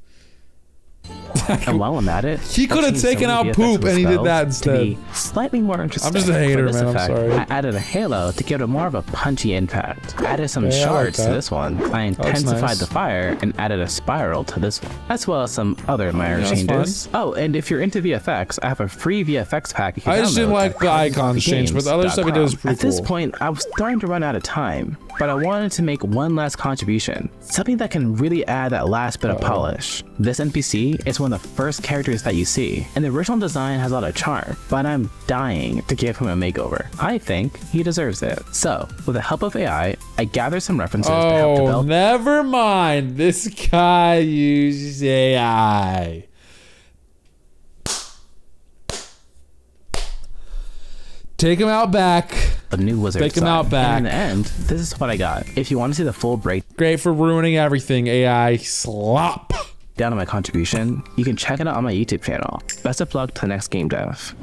And while I'm at it, he could have taken out poop and he did that instead. Slightly more interesting. I'm just a hater, man. Effect, I'm sorry. I added a halo to give it more of a punchy impact. I added some shards to this one. I intensified the fire and added a spiral to this one, as well as some other minor changes. Oh, and if you're into VFX, I have a free VFX pack. I just didn't like the icons change, but the other stuff he did was pretty cool. At this point, I was starting to run out of time, but I wanted to make one last contribution, something that can really add that last bit of polish. This NPC is one of the first characters that you see, and the original design has a lot of charm, but I'm dying to give him a makeover. I think he deserves it. So, with the help of AI, I gathered some references to help develop. Never mind. This guy uses AI. Take him out back. A new wizard. Take him out back. And in the end, this is what I got. If you want to see the full break, great for ruining everything, AI slop. Down on my contribution, you can check it out on my YouTube channel. Best of luck to the next game dev.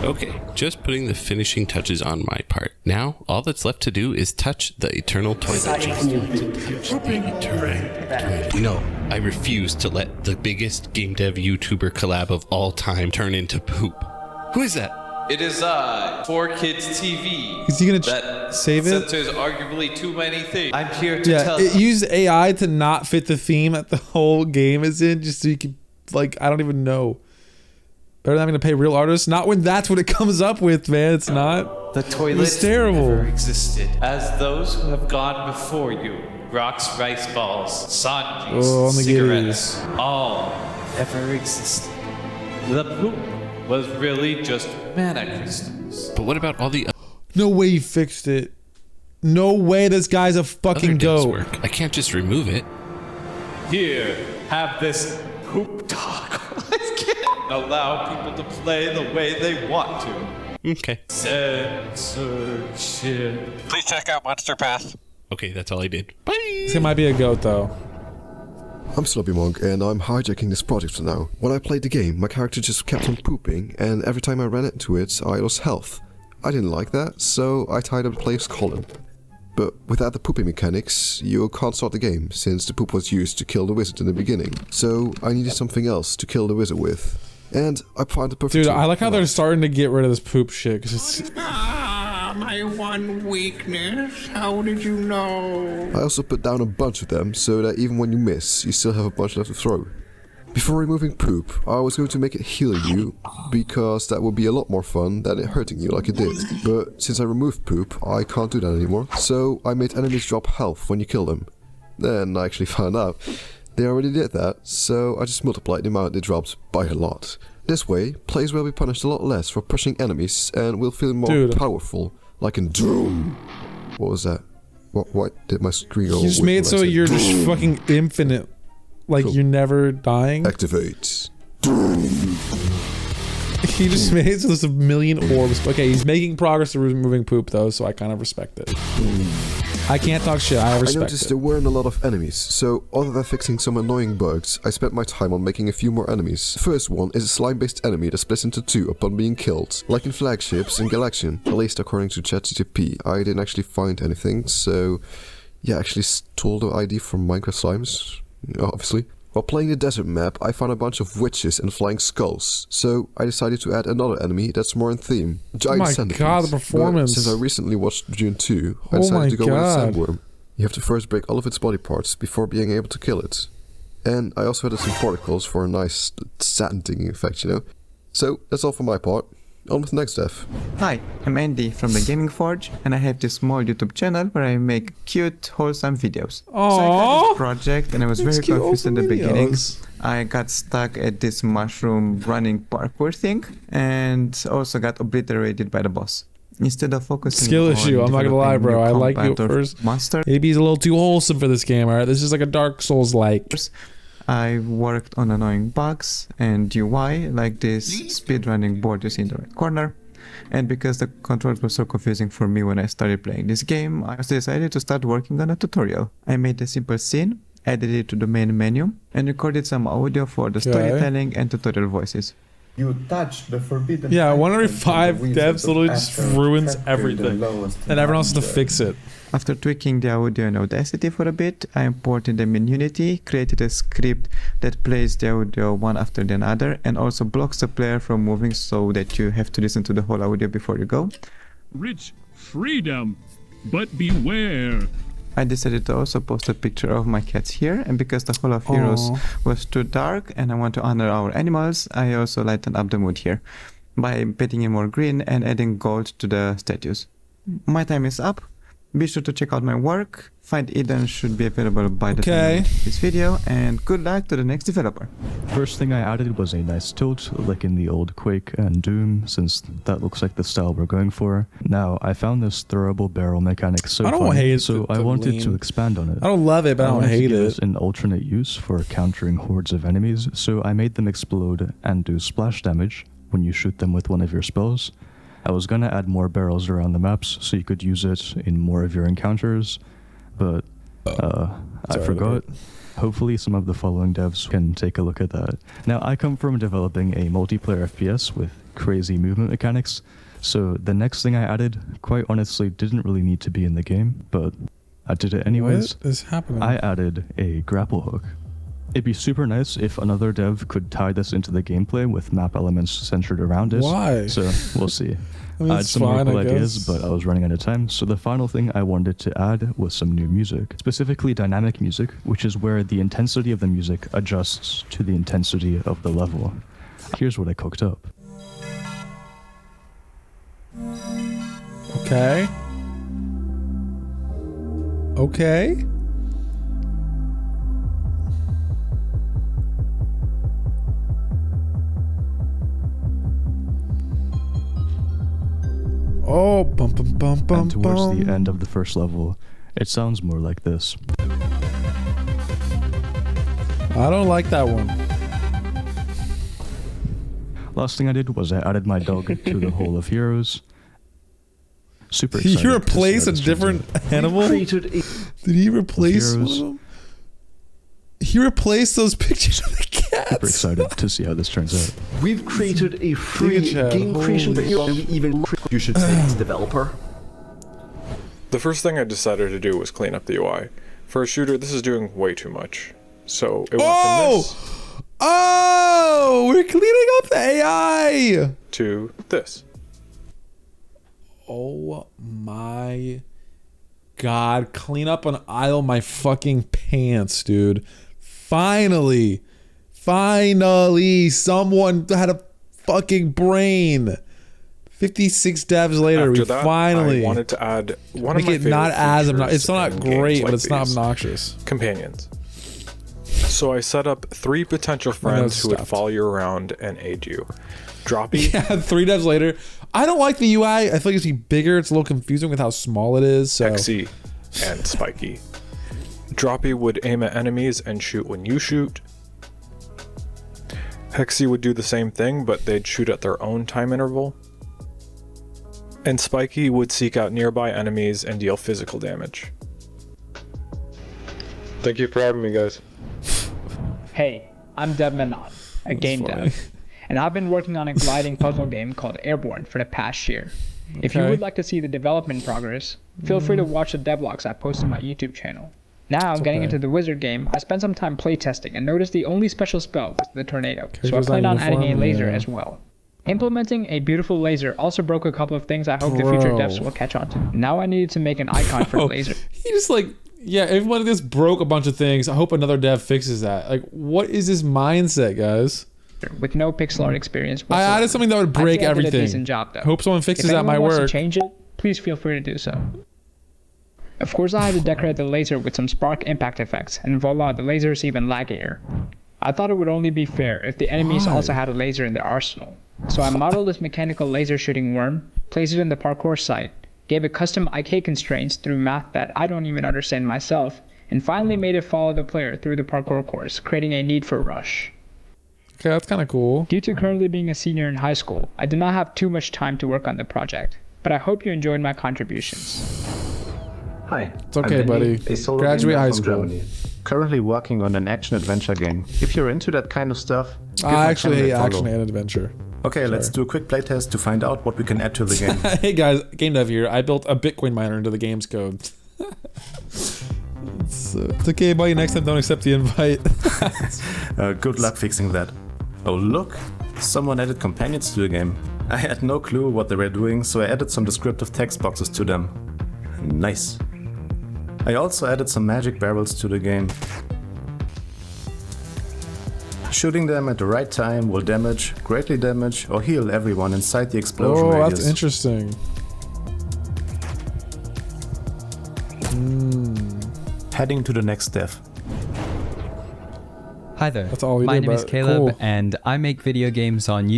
Okay, just putting the finishing touches on my part. Now, all that's left to do is touch the eternal toilet. No, I refuse to let the biggest game dev YouTuber collab of all time turn into poop. Who is that? It is 4Kids TV. Is he gonna save it? Censors arguably too many things. I'm here to tell you. Use AI to not fit the theme that the whole game is in, just so you can, like, I don't even know. Better than having to pay real artists. Not when that's what it comes up with, man. It's not. The toilet it's terrible. Never existed. As those who have gone before you, rocks, rice balls, sanjis, cigarettes, all ever existed. The poop was really just mana crystals. But what about all the No way he fixed it. No way this guy's a fucking goat. I can't just remove it. Here, have this poop talk. I can't allow people to play the way they want to. Okay. Censorship. Please check out Monster Path. Okay, that's all I did. Bye. This might be a goat though. I'm Sloppy Monk, and I'm hijacking this project for now. When I played the game, my character just kept on pooping, and every time I ran into it, I lost health. I didn't like that, so I tied up the player's column. But without the pooping mechanics, you can't start the game, since the poop was used to kill the wizard in the beginning. So I needed something else to kill the wizard with. And I found the perfect Dude, I like how they're starting to get rid of this poop shit, because it's... my one weakness. How did you know? I also put down a bunch of them, so that even when you miss, you still have a bunch left to throw. Before removing poop, I was going to make it heal you, because that would be a lot more fun than it hurting you like it did. But since I removed poop, I can't do that anymore, so I made enemies drop health when you kill them. Then I actually found out they already did that, so I just multiplied the amount they dropped by a lot. This way, players will be punished a lot less for pushing enemies and will feel more powerful, like in Doom. What was that? What did my screen go? You just made it so you're just fucking infinite. Like you're never dying. Activate. He just made it so there's a million orbs. Okay, he's making progress to removing poop though, so I kind of respect it. I can't talk shit, I respect it. I noticed there weren't a lot of enemies, so other than fixing some annoying bugs, I spent my time on making a few more enemies. The first one is a slime-based enemy that splits into two upon being killed, like in Flagships and Galaxian, at least according to ChatGPT. I didn't actually find anything, so yeah, I actually stole the ID from Minecraft Slimes, obviously. While playing the desert map, I found a bunch of witches and flying skulls, so I decided to add another enemy that's more in theme. Giant centipedes. Oh my god, the performance! But since I recently watched Dune 2, I decided to go with a sandworm. You have to first break all of its body parts before being able to kill it. And I also added some particles for a nice sanding effect, you know? So, that's all for my part. on with the next dev. Hi, I'm Andy from the Gaming Forge, and I have this small YouTube channel where I make cute, wholesome videos. Aww. So I got this project, and I was very confused in the beginning. I got stuck at this mushroom running parkour thing, and also got obliterated by the boss. Instead of focusing skill on issue, I'm not gonna lie, bro. I like you first. Monster. AB's a little too wholesome for this game, alright? This is like a Dark Souls like. I worked on annoying bugs and UI, like this speedrunning board you see in the right corner. And because the controls were so confusing for me when I started playing this game, I decided to start working on a tutorial. I made a simple scene, added it to the main menu, and recorded some audio for the storytelling and tutorial voices. You touch the forbidden. Yeah, 105 devs literally just ruins everything, and everyone else has to fix it. After tweaking the audio in Audacity for a bit, I imported them in Unity, created a script that plays the audio one after the other, and also blocks the player from moving so that you have to listen to the whole audio before you go. Rich freedom, but beware. I decided to also post a picture of my cats here, and because the Hall of Heroes was too dark and I want to honor our animals, I also lightened up the mood here by painting in more green and adding gold to the statues. My time is up. Be sure to check out my work. Find Eden should be available by the time of this video, and good luck to the next developer. First thing I added was a nice tilt, like in the old Quake and Doom, since that looks like the style we're going for. Now, I found this throwable barrel mechanic so fun, so I wanted to expand on it. I don't love it, but I don't hate it. An alternate use for countering hordes of enemies, so I made them explode and do splash damage when you shoot them with one of your spells. I was gonna add more barrels around the maps so you could use it in more of your encounters, but I forgot. Hopefully some of the following devs can take a look at that. Now, I come from developing a multiplayer FPS with crazy movement mechanics, so the next thing I added, quite honestly, didn't really need to be in the game, but I did it anyways. What is happening? I added a grapple hook. It'd be super nice if another dev could tie this into the gameplay with map elements centered around it. Why? So, we'll see. I mean, I had some cool ideas, but I was running out of time, so the final thing I wanted to add was some new music. Specifically dynamic music, which is where the intensity of the music adjusts to the intensity of the level. Here's what I cooked up. Okay. Okay. Oh, bum bum bum bum. And towards the end of the first level, it sounds more like this. I don't like that one. Last thing I did was I added my dog to the Hall of Heroes. Super excited. Did you replace a different animal? Did he replace one of them? He replaced those pictures of the cats. Super excited to see how this turns out. We've created a free game creation video, and we even you should say it's developer. The first thing I decided to do was clean up the UI. For a shooter, this is doing way too much. So it went from this. Oh, we're cleaning up the AI to this. Oh my God, clean up an aisle my fucking pants, dude. Finally, someone had a fucking brain. 56 devs later, After we that, finally I wanted to add one make of my it not as obnoxious. It's not in great, games but like it's not these. obnoxious. Companions. So I set up 3 potential friends who would follow you around and aid you. Droppy. Yeah, 3 devs later. I don't like the UI. I feel like it's bigger. It's a little confusing with how small it is. So. Hexy and Spiky. Droppy would aim at enemies and shoot when you shoot. Hexy would do the same thing, but they'd shoot at their own time interval. And Spiky would seek out nearby enemies and deal physical damage. Thank you for having me, guys. Hey, I'm Dev Menot, a game dev, and I've been working on a gliding puzzle game called Airborne for the past year. If you would like to see the development progress, feel free to watch the devlogs I post on my YouTube channel. Now, getting into the wizard game, I spent some time playtesting and noticed the only special spell was the tornado, so I planned on adding a laser as well. Implementing a beautiful laser also broke a couple of things I hope the future devs will catch on to. Now I needed to make an icon for the laser. He just like, yeah, everyone like this broke a bunch of things. I hope another dev fixes that. Like, what is his mindset, guys? with no pixel art experience whatsoever. I added something that would break everything. Did a decent job, though. Hope someone fixes that my work. If anyone work. wants to change it, please feel free to do so. Of course, I had to decorate the laser with some spark impact effects, and voila, the laser is even laggier. I thought it would only be fair if the enemies also had a laser in their arsenal. So I modeled this mechanical laser shooting worm, placed it in the parkour site, gave it custom IK constraints through math that I don't even understand myself, and finally made it follow the player through the parkour course, creating a need for rush. Okay, that's kind of cool. Due to currently being a senior in high school, I did not have too much time to work on the project, but I hope you enjoyed my contributions. Hi. It's okay, buddy. Graduate high school. Germany. Currently working on an action-adventure game. If you're into that kind of stuff, I actually hate action and adventure. Okay, let's do a quick playtest to find out what we can add to the game. Hey guys, Game Dev here. I built a Bitcoin miner into the game's code. It's okay, buddy. Next time, don't accept the invite. Good luck fixing that. Oh look, someone added companions to the game. I had no clue what they were doing, so I added some descriptive text boxes to them. Nice. I also added some magic barrels to the game. Shooting them at the right time will greatly damage or heal everyone inside the explosion radius. Oh, that's interesting. Heading to the next dev. Hi there. That's all we My do name is about- Caleb, cool. and I make video games on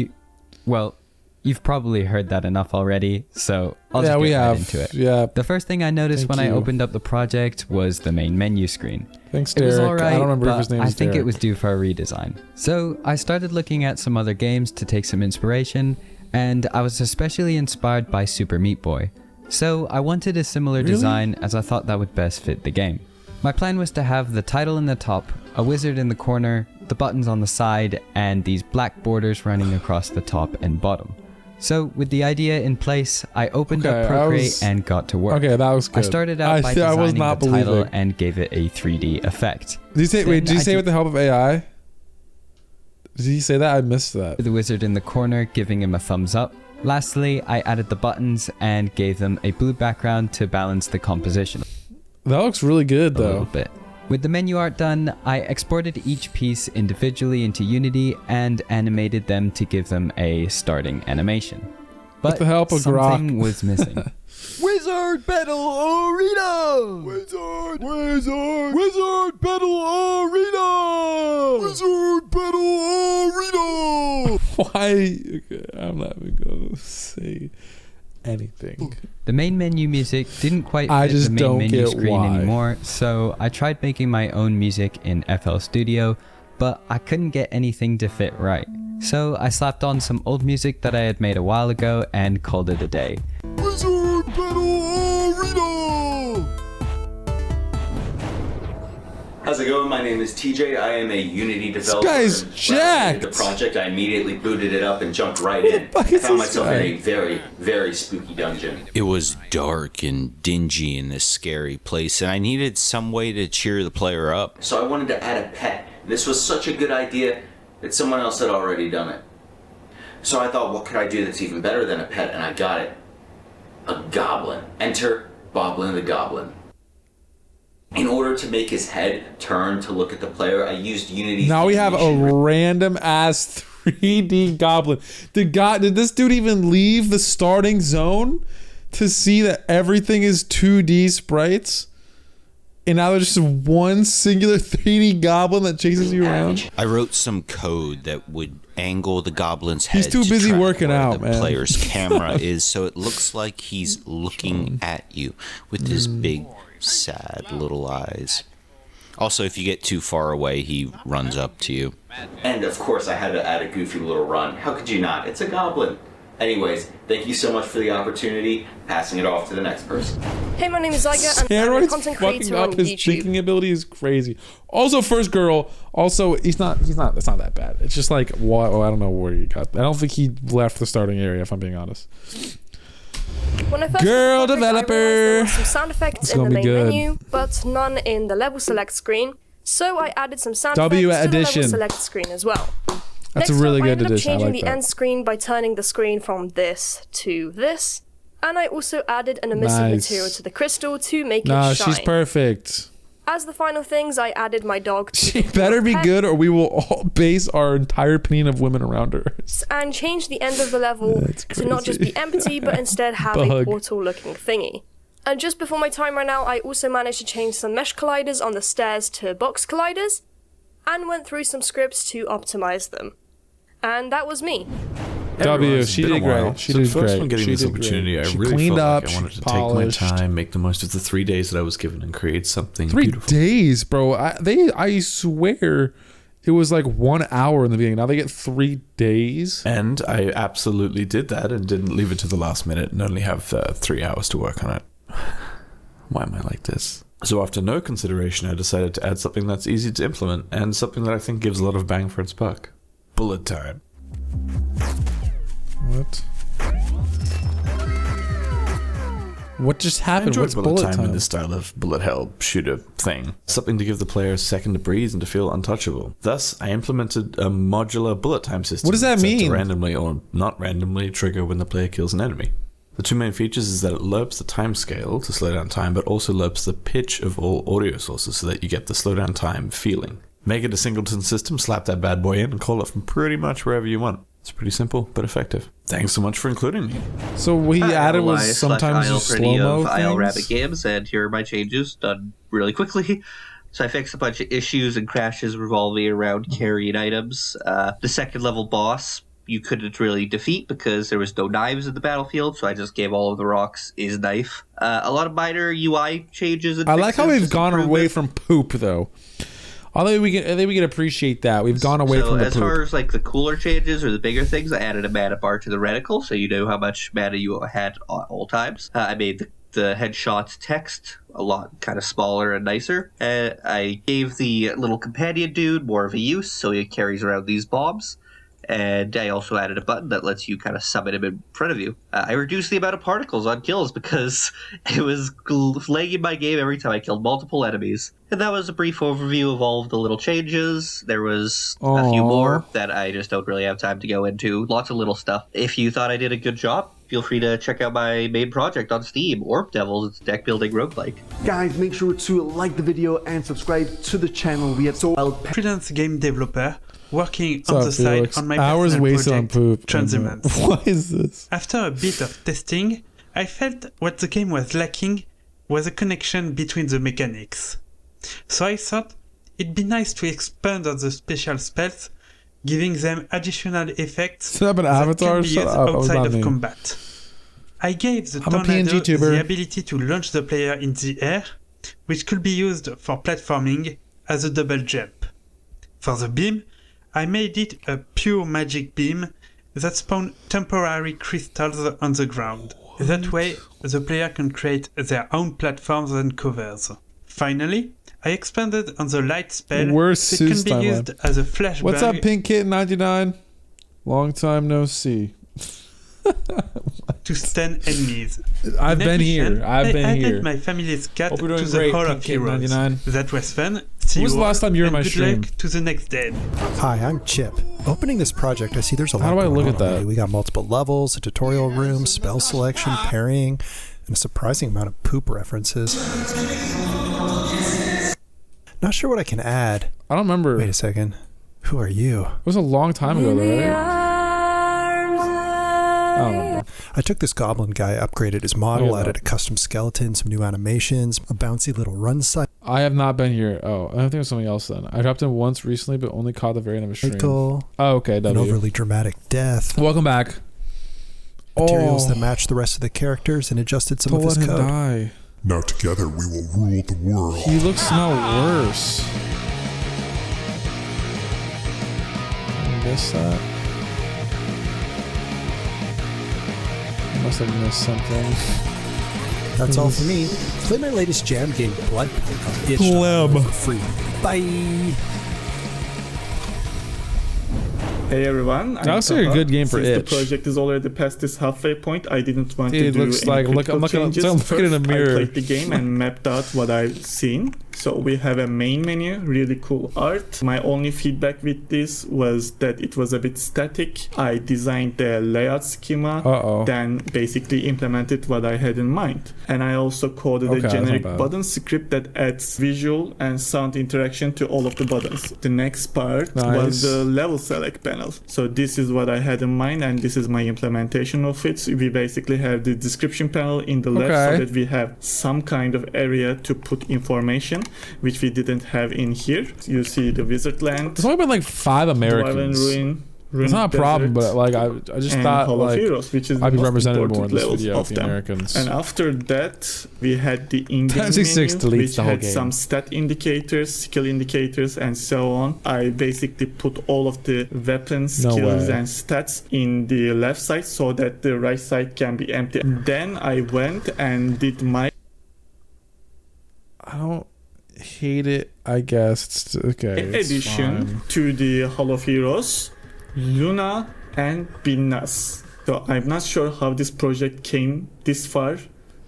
Well, you've probably heard that enough already, so I'll just get right into it. Yeah. The first thing I noticed when I opened up the project was the main menu screen. Thanks, It was Derek. alright, I don't remember if but his name I is think it Derek. was due for a redesign. So I started looking at some other games to take some inspiration, and I was especially inspired by Super Meat Boy. So I wanted a similar design as I thought that would best fit the game. My plan was to have the title in the top, a wizard in the corner, the buttons on the side, and these black borders running across the top and bottom. So with the idea in place, I opened up Procreate and got to work. Okay, that was good. I started out by I was designing not the title believing. and gave it a 3D effect. Did you say? Wait, did you Then say I with the help of AI? Did he say that? I missed that. The wizard in the corner, giving him a thumbs up. Lastly, I added the buttons and gave them a blue background to balance the composition. That looks really good, though. A little bit. With the menu art done, I exported each piece individually into Unity and animated them to give them a starting animation. But with the help of something Grok. was missing. Wizard Battle Arena! Wizard Battle Arena! Wizard Battle Arena! Why? Okay, I'm not even gonna say anything. The main menu music didn't quite I fit just the main don't menu get screen why. anymore, so I tried making my own music in FL Studio, but I couldn't get anything to fit right. So I slapped on some old music that I had made a while ago and called it a day. Wizard Battle Arena! How's it going? My name is TJ. I am a Unity developer. guy's jacked. The project, I immediately booted it up and jumped right in. I found myself in a very, very spooky dungeon. It was dark and dingy in this scary place, and I needed some way to cheer the player up. So I wanted to add a pet. This was such a good idea that someone else had already done it. So I thought, what could I do that's even better than a pet? And I got it. A goblin. Enter Boblin the Goblin. In order to make his head turn to look at the player, I used Unity's... Now we have a random ass 3D goblin. Did this dude even leave the starting zone to see that everything is 2D sprites? And now there's just one singular 3D goblin that chases you around? I wrote some code that would angle the goblin's head. He's too busy to track working where out, the man. player's camera is, so it looks like he's looking at you with his big, sad little eyes. Also, if you get too far away, he runs up to you. And of course I had to add a goofy little run. How could you not? It's a goblin. Anyways, thank you so much for the opportunity. Passing it off to the next person. Hey, my name is Zyga, and I'm a Steroids content fucking creator up on his YouTube. thinking ability is crazy. Also, first girl. Also, it's not that bad. It's just like, I don't know where he got. I don't think he left the starting area. If I'm being honest. When I first Girl started the project, I realized there were some sound It's effects in gonna the be main good. menu, but none in the level select screen. So I added some sound W effects to the addition. level select screen as well. That's Next a really up, good I ended up addition. I changing like the that. end screen by turning the screen from this to this, and I also added an emissive Nice. material to the crystal to make No, it shine. she's perfect. As the final things, I added my dog to She better be good or we will all base our entire opinion of women around her. and change the end of the level to not just be empty, but instead have a Bug. portal-looking thingy. And just before my time ran out, I also managed to change some mesh colliders on the stairs to box colliders, and went through some scripts to optimize them. And that was me. W, she did great. She did first great. when getting She this did opportunity, great. I She really cleaned felt up, like I wanted she to take my polished. time, make the most of the 3 days that I was given, and create something 3 beautiful. days, bro. I swear it was like 1 hour in the beginning. Now they get 3 days. And I absolutely did that and didn't leave it to the last minute and only have 3 hours to work on it. Why am I like this? So after no consideration, I decided to add something that's easy to implement and something that I think gives a lot of bang for its buck. Bullet time. What? What just I happened? enjoyed What's bullet bullet time in the style of bullet hell shooter thing. Something to give the player a second to breathe and to feel untouchable. Thus, I implemented a modular bullet time system. What does that set mean? To randomly or not randomly trigger when the player kills an enemy. The two main features is that it lopes the time scale to slow down time, but also lopes the pitch of all audio sources so that you get the slow down time feeling. Make it a singleton system, slap that bad boy in, and call it from pretty much wherever you want. It's pretty simple, but effective. Thanks so much for including me. So what he added was sometimes slow-mo IL Rabbit things? Games, and here are my changes done really quickly. So I fixed a bunch of issues and crashes revolving around carrying items. The second level boss you couldn't really defeat because there was no knives in the battlefield, so I just gave all of the rocks his knife. A lot of minor UI changes. And I like how fixes, we've gone away from poop, though. I think we can appreciate that. We've gone away from the as poop. far as like the cooler changes or the bigger things, I added a mana bar to the reticle, so you know how much mana you had at all times. I made the headshot text a lot kind of smaller and nicer. I gave the little companion dude more of a use, so he carries around these bombs. And I also added a button that lets you kind of summon him in front of you. I reduced the amount of particles on kills because it was lagging my game every time I killed multiple enemies. And that was a brief overview of all of the little changes. There was a few more that I just don't really have time to go into. Lots of little stuff. If you thought I did a good job, feel free to check out my main project on Steam, Orb Devils. It's a deck building roguelike. Guys, make sure to like the video and subscribe to the channel. We have freelance game developer working What's on up, the side Felix? on my Hours personal wasted on project, poop. Transhumance. What is this? After a bit of testing, I felt what the game was lacking was a connection between the mechanics. So I thought it'd be nice to expand on the special spells, giving them additional effects Set up an that avatar? can be Shut used up. That was outside not of me. combat. I gave the I'm a PNG Tornado tuber. the ability to launch the player in the air, which could be used for platforming as a double jump. For the beam, I made it a pure magic beam that spawned temporary crystals on the ground. That way, the player can create their own platforms and covers. Finally, I expanded on the light spell Worst that can Seuss be timeline. used as a flashbang. What's up, Pink Kitten 99? Long time no see. to stun enemies. I've In been addition, here. I've been I added here. my family's cat Hope to you're doing the great, Hall Pink of Kitten Heroes. 99. That was fun. When was the last time you were in my good stream? luck to the next day. Hi, I'm Chip. Opening this project, I see there's a lot How do I going look on at that? already. We got multiple levels, a tutorial room, spell selection, parrying, and a surprising amount of poop references. Not sure what I can add. I don't remember. Wait a second. Who are you? It was a long time ago, though, right? I don't remember. I took this goblin guy, upgraded his model, added a custom skeleton, some new animations, a bouncy little run site. I have not been here. Oh, I think it was something else then. I dropped in once recently, but only caught the very end of a stream. Cycle, Oh, okay. an W. overly dramatic death. Welcome back. Materials Oh. that match the rest of the characters and adjusted some To of his let him code. die. Now together we will rule the world. He looks now worse. I missed that. I must have missed something. That's all for me. Play my latest jam game, Blood Itch Pleb. for free. Bye. Hey everyone, That looks like a good game for Since itch. the project is already past this halfway point, I didn't want Dude, to do looks any like- look- critical I'm looking- changes. I'm looking in a First, mirror. I played the game and mapped out what I've seen. So we have a main menu, really cool art. My only feedback with this was that it was a bit static. I designed the layout schema, then basically implemented what I had in mind. And I also coded a generic button script that adds visual and sound interaction to all of the buttons. The next part was the level select panel. So this is what I had in mind, and this is my implementation of it. So we basically have the description panel in the left so that we have some kind of area to put information, which we didn't have in here. You see the wizard land. There's only been like 5 Americans. It's not a problem, but like I just thought Hall like of Heroes, which is I'd be most represented more in important this levels video of with the them. Americans. And after that, we had the in-game 1066 menu, deletes which the whole had game. some stat indicators, skill indicators, and so on. I basically put all of the weapon skills and stats in the left side so that the right side can be empty. Then I went and did my I don't hate it, I guess. It's okay. in it's addition fine. to the Hall of Heroes, Luna and Binnas. So I'm not sure how this project came this far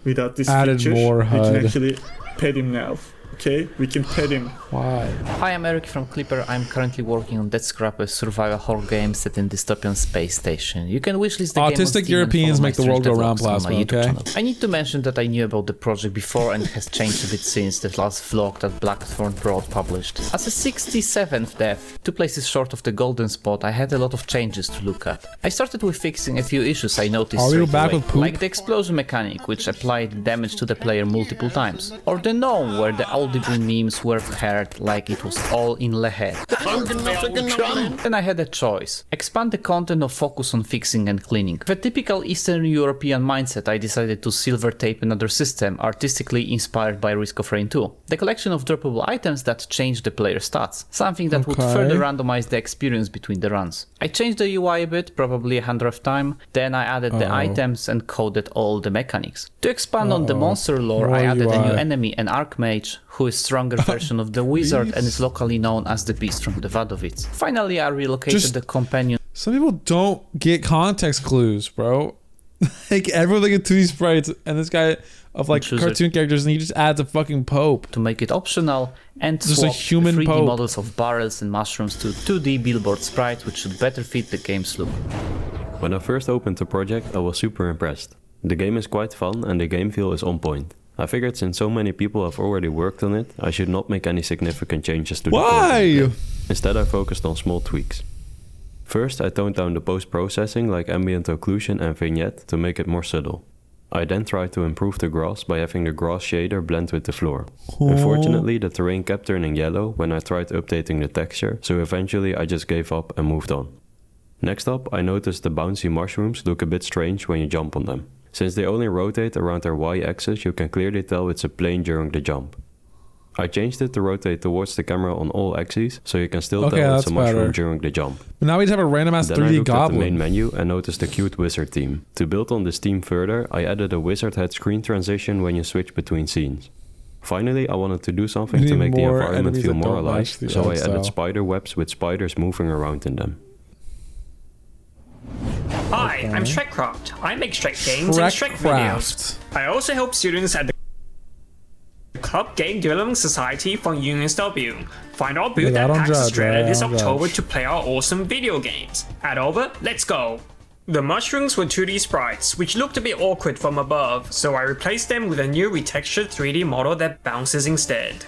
without this Added feature. more We HUD. can actually pet him now. Okay, we can pet him. Why? Hi, I'm Eric from Clipper. I'm currently working on Death Scrap, a survival horror game set in dystopian space station. You can wishlist the game on Autistic Steam and Europeans follow my make the world strange go round, devlogs on my Plasma, YouTube okay? channel. I need to mention that I knew about the project before and it has changed a bit since the last vlog that Blackthorn Broad published. As a 67th dev, 2 places short of the golden spot, I had a lot of changes to look at. I started with fixing a few issues I noticed Are we straight back away, with poop? like the explosion mechanic, which applied damage to the player multiple times, or the gnome, where the audible memes were heard like it was all in Lehed. Then I had a choice. Expand the content or focus on fixing and cleaning. With a typical Eastern European mindset, I decided to silver tape another system, artistically inspired by Risk of Rain 2. The collection of droppable items that change the player stats. Something that would further randomize the experience between the runs. I changed the UI a bit, probably 100th time. Then I added the items and coded all the mechanics. To expand on the monster lore, I added a new enemy, an Archmage, who is stronger version of the wizard and is locally known as the Beast from the Vadovitz. Finally, I relocated the companion. Some people don't get context clues, bro. Like everyone looking at 2D sprites and this guy of like cartoon characters, and he just adds a fucking Pope to make it optional and just swap a human 3D Pope. models of barrels and mushrooms to 2D billboard sprites, which should better fit the game's look. When I first opened the project, I was super impressed. The game is quite fun and the game feel is on point. I figured since so many people have already worked on it, I should not make any significant changes to the content. Instead, I focused on small tweaks. First, I toned down the post-processing like ambient occlusion and vignette to make it more subtle. I then tried to improve the grass by having the grass shader blend with the floor. Unfortunately, the terrain kept turning yellow when I tried updating the texture, so eventually I just gave up and moved on. Next up, I noticed the bouncy mushrooms look a bit strange when you jump on them. Since they only rotate around their y-axis, you can clearly tell it's a plane during the jump. I changed it to rotate towards the camera on all axes, so you can still tell it's a mushroom during the jump. But now we just have a random ass Then I 3D looked at the goblin. main menu and noticed the cute wizard theme. To build on this theme further, I added a wizard head screen transition when you switch between scenes. Finally, I wanted to do something We to need make the more environment enemies feel that more don't alive, match the so I art style. added spider webs with spiders moving around in them. Hi, I'm Shrekcraft. I make Shrek games and Shrek videos. I also help students at the Club Game Development Society from UNSW. Find our booth Yeah, I at don't PAX judge, Australia right? I this don't October judge. to play our awesome video games. Head over, let's go! The mushrooms were 2D sprites, which looked a bit awkward from above, so I replaced them with a new retextured 3D model that bounces instead.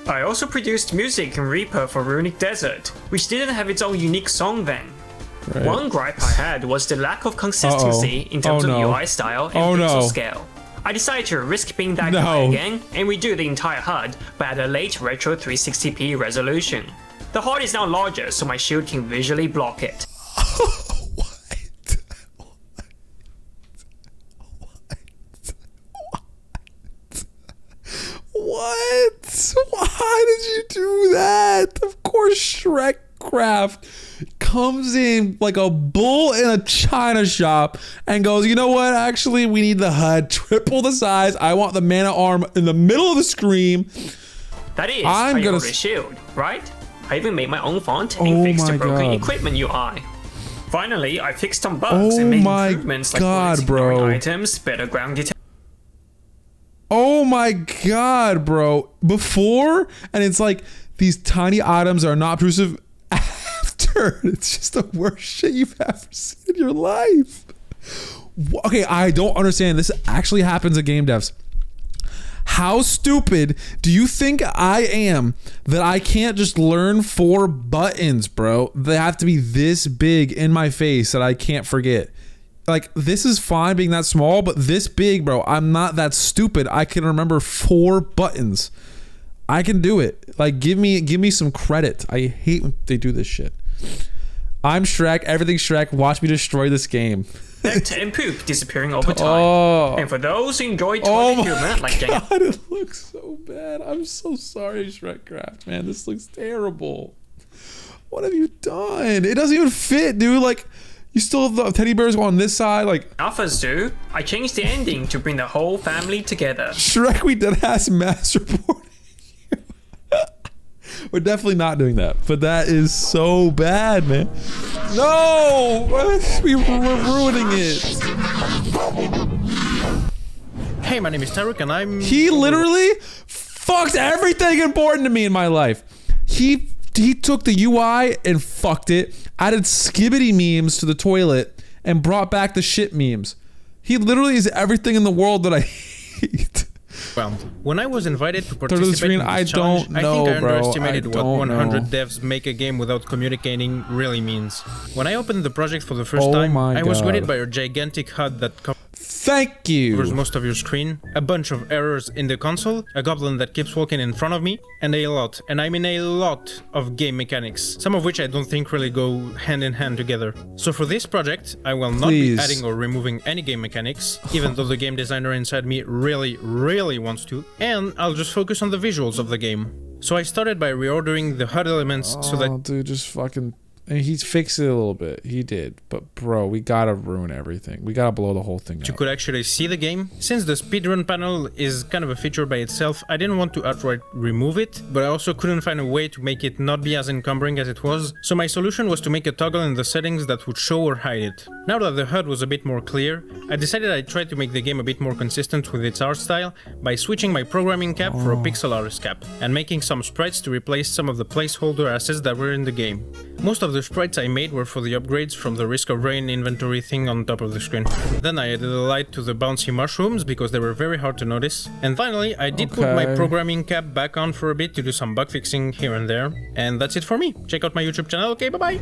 I also produced music in Reaper for Runic Desert, which didn't have its own unique song then. Right. One gripe I had was the lack of consistency in terms of UI style and pixel scale. I decided to risk being that guy again and redo the entire HUD, but at a late retro 360p resolution. The HUD is now larger, so my shield can visually block it. What? Why did you do that? Of course, Shrekcraft comes in like a bull in a china shop and goes, you know what? Actually, we need the HUD triple the size. I want the mana arm in the middle of the screen. That is I'm how you gonna order a shield, right? I even made my own font and fixed the broken equipment UI. Finally, I fixed some bugs and made improvements like bullets ignoring items, better ground detection. Oh my god, bro. Before, and it's like these tiny items are not obtrusive. After, it's just the worst shit you've ever seen in your life. Okay, I don't understand. This actually happens at game devs. How stupid do you think I am that I can't just learn 4 buttons, bro? They have to be this big in my face that I can't forget. Like, this is fine being that small, but this big, bro, I'm not that stupid. I can remember 4 buttons. I can do it. Like, give me some credit. I hate when they do this shit. I'm Shrek. Everything's Shrek. Watch me destroy this game. Nectar and poop disappearing over time. And for those who enjoy toilet humor, like God, it looks so bad. I'm so sorry, Shrekcraft, man. This looks terrible. What have you done? It doesn't even fit, dude. Like, you still have the teddy bears on this side, like. Alphas do. I changed the ending to bring the whole family together. Shrek, we dead ass mass reporting. We're definitely not doing that, but that is so bad, man. No, we're ruining it. Hey, my name is Tarek, and I'm. He literally fucked everything important to me in my life. He took the UI and fucked it, added skibbity memes to the toilet, and brought back the shit memes. He literally is everything in the world that I hate. Well, when I was invited to participate in this challenge, I think I underestimated what 100 devs make a game without communicating really means. When I opened the project for the first time, I was greeted by a gigantic HUD that Thank you. Covers most of your screen, a bunch of errors in the console, a goblin that keeps walking in front of me, and a lot, and I mean a lot, of game mechanics, some of which I don't think really go hand in hand together. So for this project, I will not be adding or removing any game mechanics, even though the game designer inside me really wants to, and I'll just focus on the visuals of the game. So I started by reordering the HUD elements so that... dude, just fucking... And he's fixed it a little bit. He did. But bro, we gotta ruin everything. We gotta blow the whole thing up. You could actually see the game. Since the speedrun panel is kind of a feature by itself, I didn't want to outright remove it, but I also couldn't find a way to make it not be as encumbering as it was, so my solution was to make a toggle in the settings that would show or hide it. Now that the HUD was a bit more clear, I decided I'd try to make the game a bit more consistent with its art style by switching my programming cap for a pixel artist cap, and making some sprites to replace some of the placeholder assets that were in the game. Most of the sprites I made were for the upgrades from the Risk of Rain inventory thing on top of the screen. Then I added a light to the bouncy mushrooms because they were very hard to notice. And finally, I did put my programming cap back on for a bit to do some bug fixing here and there. And that's it for me. Check out my YouTube channel. Okay, bye-bye.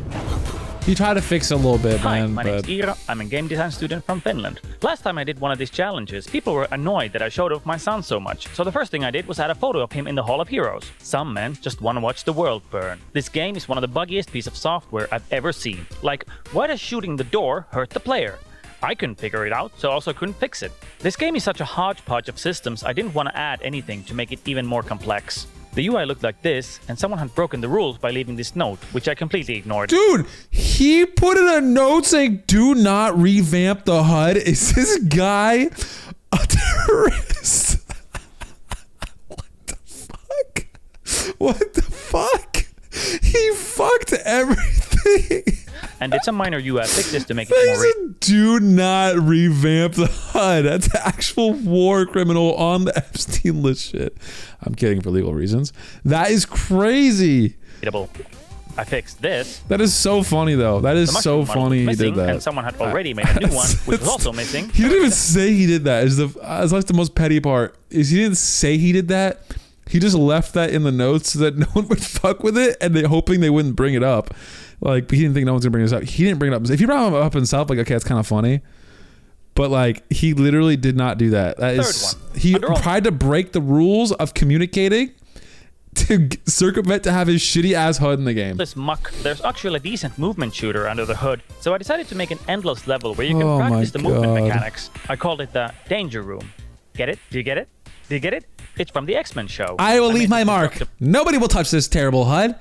He tried to fix it a little bit, Hi, man. my name is Ira. I'm a game design student from Finland. Last time I did one of these challenges, people were annoyed that I showed off my son so much. So the first thing I did was add a photo of him in the Hall of Heroes. Some men just want to watch the world burn. This game is one of the buggiest pieces of software I've ever seen. Like, why does shooting the door hurt the player? I couldn't figure it out, so I also couldn't fix it. This game is such a hodgepodge of systems, I didn't want to add anything to make it even more complex. The UI looked like this, and someone had broken the rules by leaving this note, which I completely ignored. Dude, he put in a note saying, do not revamp the HUD. Is this guy a terrorist? What the fuck? What the fuck? He fucked everything. And did some minor UI fixes to make it more do not revamp the HUD. That's actual war criminal on the Epstein list shit. I'm kidding for legal reasons. That is crazy. readable. I fixed this. That is so funny though. That is so funny he did that. And someone had already made a new one, which was also missing. He didn't even say he did that. It's like the most petty part. Is he didn't say he did that. He just left that in the notes so that no one would fuck with it, and they hoping they wouldn't bring it up. Like, he didn't think no one's gonna bring this up. He didn't bring it up. If he brought it up himself, like, okay, it's kind of funny. But like, he literally did not do that. That is, he tried to break the rules of communicating to circumvent to have his shitty ass HUD in the game. This muck, there's actually a decent movement shooter under the hood, so I decided to make an endless level where you can practice the movement mechanics. I called it the Danger Room. Get it? Do you get it? Do you get it? It's from the X-Men show. I will leave my mark. Nobody will touch this terrible HUD.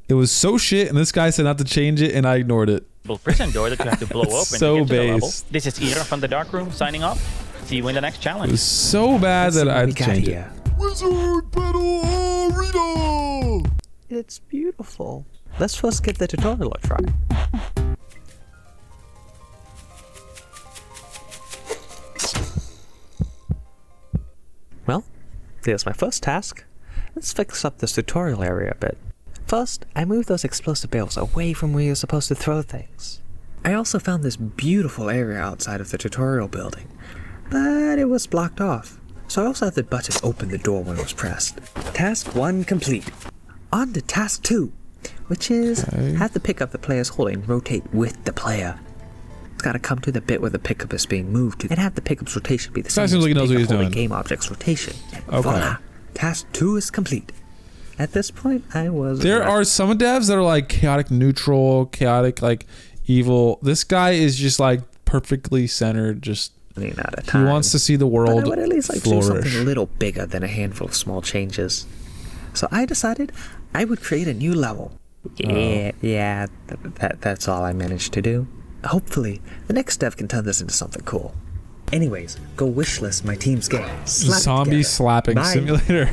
It was so shit, and this guy said not to change it, and I ignored it. Prison door that you have to blow open so to get to the level. base. This is Ira from the Dark Room signing off. See you in the next challenge. It was so bad that I had to change it. Wizard Battle Arena! It's beautiful. Let's first give the tutorial a try. There's my first task. Let's fix up this tutorial area a bit. First, I moved those explosive barrels away from where you're supposed to throw things. I also found this beautiful area outside of the tutorial building, but it was blocked off, so I also had the button open the door when it was pressed. Task 1 complete. On to task 2, which is have the pickup the player's holding rotate with the player. It's gotta come to the bit where the pickup is being moved to, and have the pickup's rotation be the same as seems like he knows the what he's holding doing. game object's rotation. And Okay. voila! Task 2 is complete. At this point, I was... There are some devs that are like chaotic neutral, chaotic like evil. This guy is just like perfectly centered. Just running out of he time. wants to see the world But I would at least like to do flourish. something a little bigger than a handful of small changes. So I decided I would create a new level. That's all I managed to do. Hopefully, the next dev can turn this into something cool. Anyways, go wishlist my team's game. Slap it Zombie together. slapping Bye. simulator.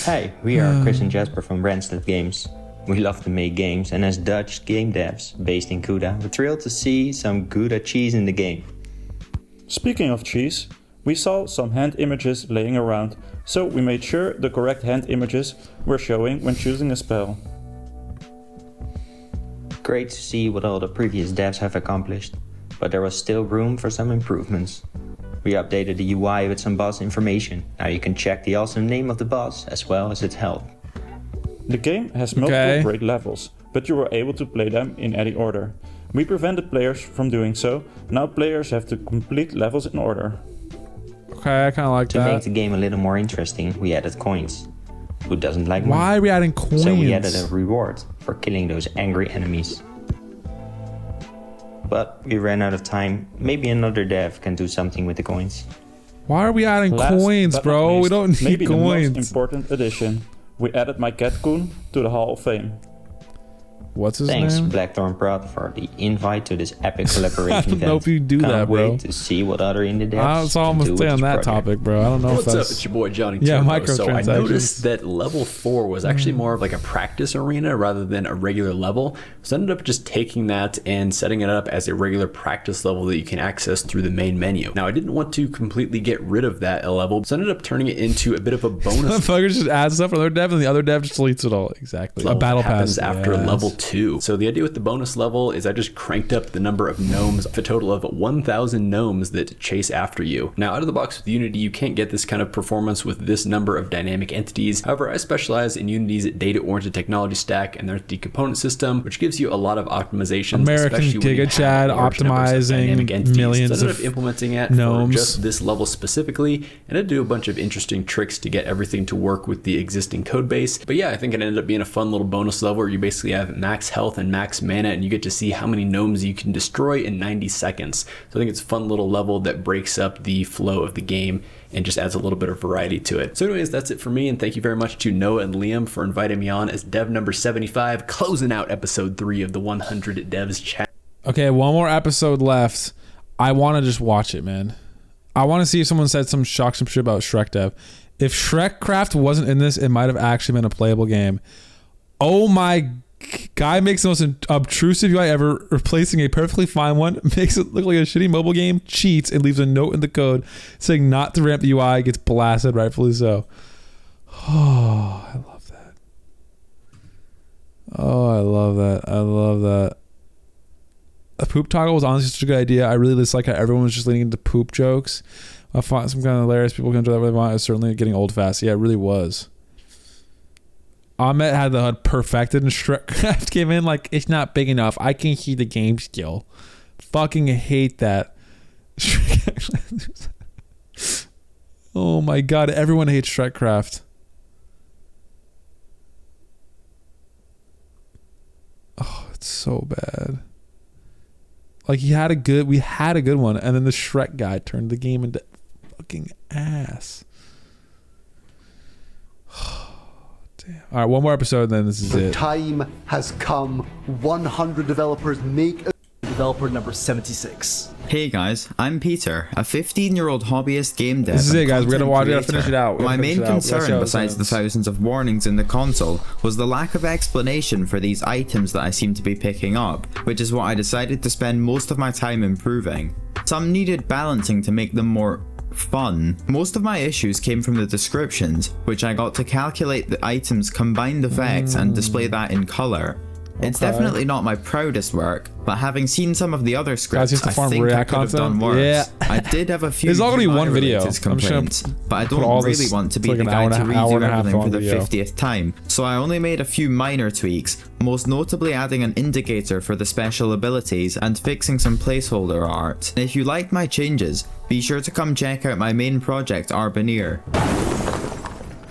Hey, we are Chris and Jasper from Randstad Games. We love to make games, and as Dutch game devs based in Gouda, we're thrilled to see some Gouda cheese in the game. Speaking of cheese, we saw some hand images laying around, so we made sure the correct hand images were showing when choosing a spell. Great to see what all the previous devs have accomplished, but there was still room for some improvements. We updated the UI with some boss information. Now you can check the awesome name of the boss as well as its health. The game has multiple great levels, but you were able to play them in any order. We prevented players from doing so. Now players have to complete levels in order. Okay, I kind of like To that. make the game a little more interesting, we added coins. Who doesn't like money? Why are we adding coins? So we added a reward for killing those angry enemies. But we ran out of time. Maybe another dev can do something with the coins. Why are we adding Last coins, but not bro? least, We don't need maybe coins. the most important addition. We added my cat Coon to the Hall of Fame. What's his Thanks, name? Blackthorn Prod, for the invite to this epic collaboration I don't event. know if you do Can't that, bro. wait to see what other indie devs That's all I'm can gonna do say with on this that project. topic, bro. I don't know if What's up? that's It's your boy Johnny Yeah, Turbo. So I microtransactions. noticed that level 4 was actually more of like a practice arena rather than a regular level. So I ended up just taking that and setting it up as a regular practice level that you can access through the main menu. Now I didn't want to completely get rid of that level, so I ended up turning it into a bit of a bonus. Motherfuckers just add stuff for their dev, and the other dev just deletes it all. Exactly. A battle happens pass after yes. level 2. So the idea with the bonus level is I just cranked up the number of gnomes, a total of 1,000 gnomes that chase after you. Now out of the box with Unity, you can't get this kind of performance with this number of dynamic entities. However, I specialize in Unity's data-oriented technology stack and their component system, which gives you a lot of optimizations. American especially when you Giga have Chad large numbers of dynamic optimizing entities. millions So I ended of up implementing it gnomes. for just this level specifically, and I do a bunch of interesting tricks to get everything to work with the existing code base. But yeah, I think it ended up being a fun little bonus level where you basically have max health and max mana, and you get to see how many gnomes you can destroy in 90 seconds. So I think it's a fun little level that breaks up the flow of the game and just adds a little bit of variety to it. So anyways, that's it for me, and thank you very much to Noah and Liam for inviting me on as dev number 75, closing out episode 3 of the 100 Devs Chat. Okay, one more episode left. I want to just watch it, man. I want to see if someone said some shit about Shrek dev. If Shrekcraft wasn't in this, it might have actually been a playable game. Oh my guy makes the most obtrusive UI ever, replacing a perfectly fine one, makes it look like a shitty mobile game, cheats, and leaves a note in the code saying not to ramp the UI, gets blasted, rightfully so. Oh, I love that. Oh, I love that. I love that. A poop toggle was honestly such a good idea. I really dislike how everyone was just leaning into poop jokes. I find some kind of hilarious. People can enjoy that what they want. It's certainly getting old fast. Yeah, it really was. Ahmet had the HUD perfected and Shrekcraft came in like, it's not big enough. I can see the game still. Fucking hate that. Oh my god, everyone hates Shrekcraft. Oh, it's so bad. Like we had a good one, and then the Shrek guy turned the game into fucking ass. Damn. All right, one more episode, then this is The it. time has come. 100 developers make a developer number 76. Hey guys, I'm Peter, a 15-year-old hobbyist game dev. This is and it, guys. We're gonna content watch it. Gotta creator. finish it out. We My gotta main finish it out. We gotta see concern, how it besides the ends. thousands of warnings in the console, was the lack of explanation for these items that I seem to be picking up, which is what I decided to spend most of my time improving. Some needed balancing to make them more fun. Most of my issues came from the descriptions, which I got to calculate the item's combined effects and display that in color. It's definitely not my proudest work, but having seen some of the other scripts, I think I could have done worse. Yeah. I did have a few There's already one video. complaints, but I don't really want to be the guy to redo everything for the 50th time, so I only made a few minor tweaks, most notably adding an indicator for the special abilities and fixing some placeholder art. If you liked my changes, be sure to come check out my main project, Arbanir.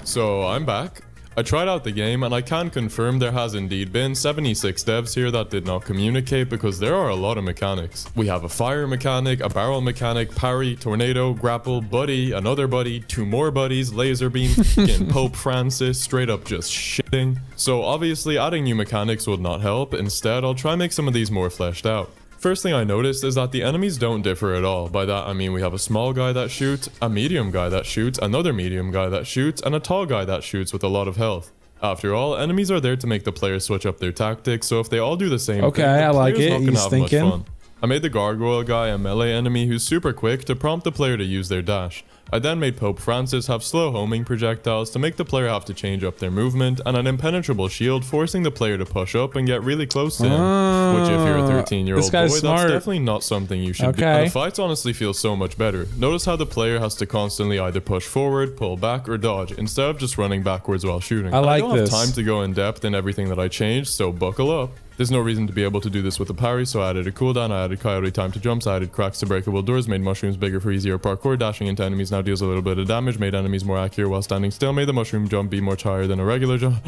So I'm back. I tried out the game and I can confirm there has indeed been 76 devs here that did not communicate because there are a lot of mechanics. We have a fire mechanic, a barrel mechanic, parry, tornado, grapple, buddy, another buddy, 2 more buddies, laser beam, getting Pope Francis, straight up just shitting. So obviously adding new mechanics would not help, instead I'll try make some of these more fleshed out. First thing I noticed is that the enemies don't differ at all. By that I mean we have a small guy that shoots, a medium guy that shoots, another medium guy that shoots, and a tall guy that shoots with a lot of health. After all, enemies are there to make the players switch up their tactics, so if they all do the same thing, I like it. not gonna He's have thinking. much fun. I made the gargoyle guy a melee enemy who's super quick to prompt the player to use their dash. I then made Pope Francis have slow homing projectiles to make the player have to change up their movement, and an impenetrable shield forcing the player to push up and get really close to him. Which if you're a 13-year-old boy, that's definitely not something you should do. And the fights honestly feel so much better. Notice how the player has to constantly either push forward, pull back, or dodge, instead of just running backwards while shooting. I don't have time to go in depth in everything that I changed, so buckle up. There's no reason to be able to do this with a parry, so I added a cooldown, I added coyote time to jumps, I added cracks to breakable doors, made mushrooms bigger for easier parkour, dashing into enemies now deals a little bit of damage, made enemies more accurate while standing still, made the mushroom jump be much higher than a regular jump.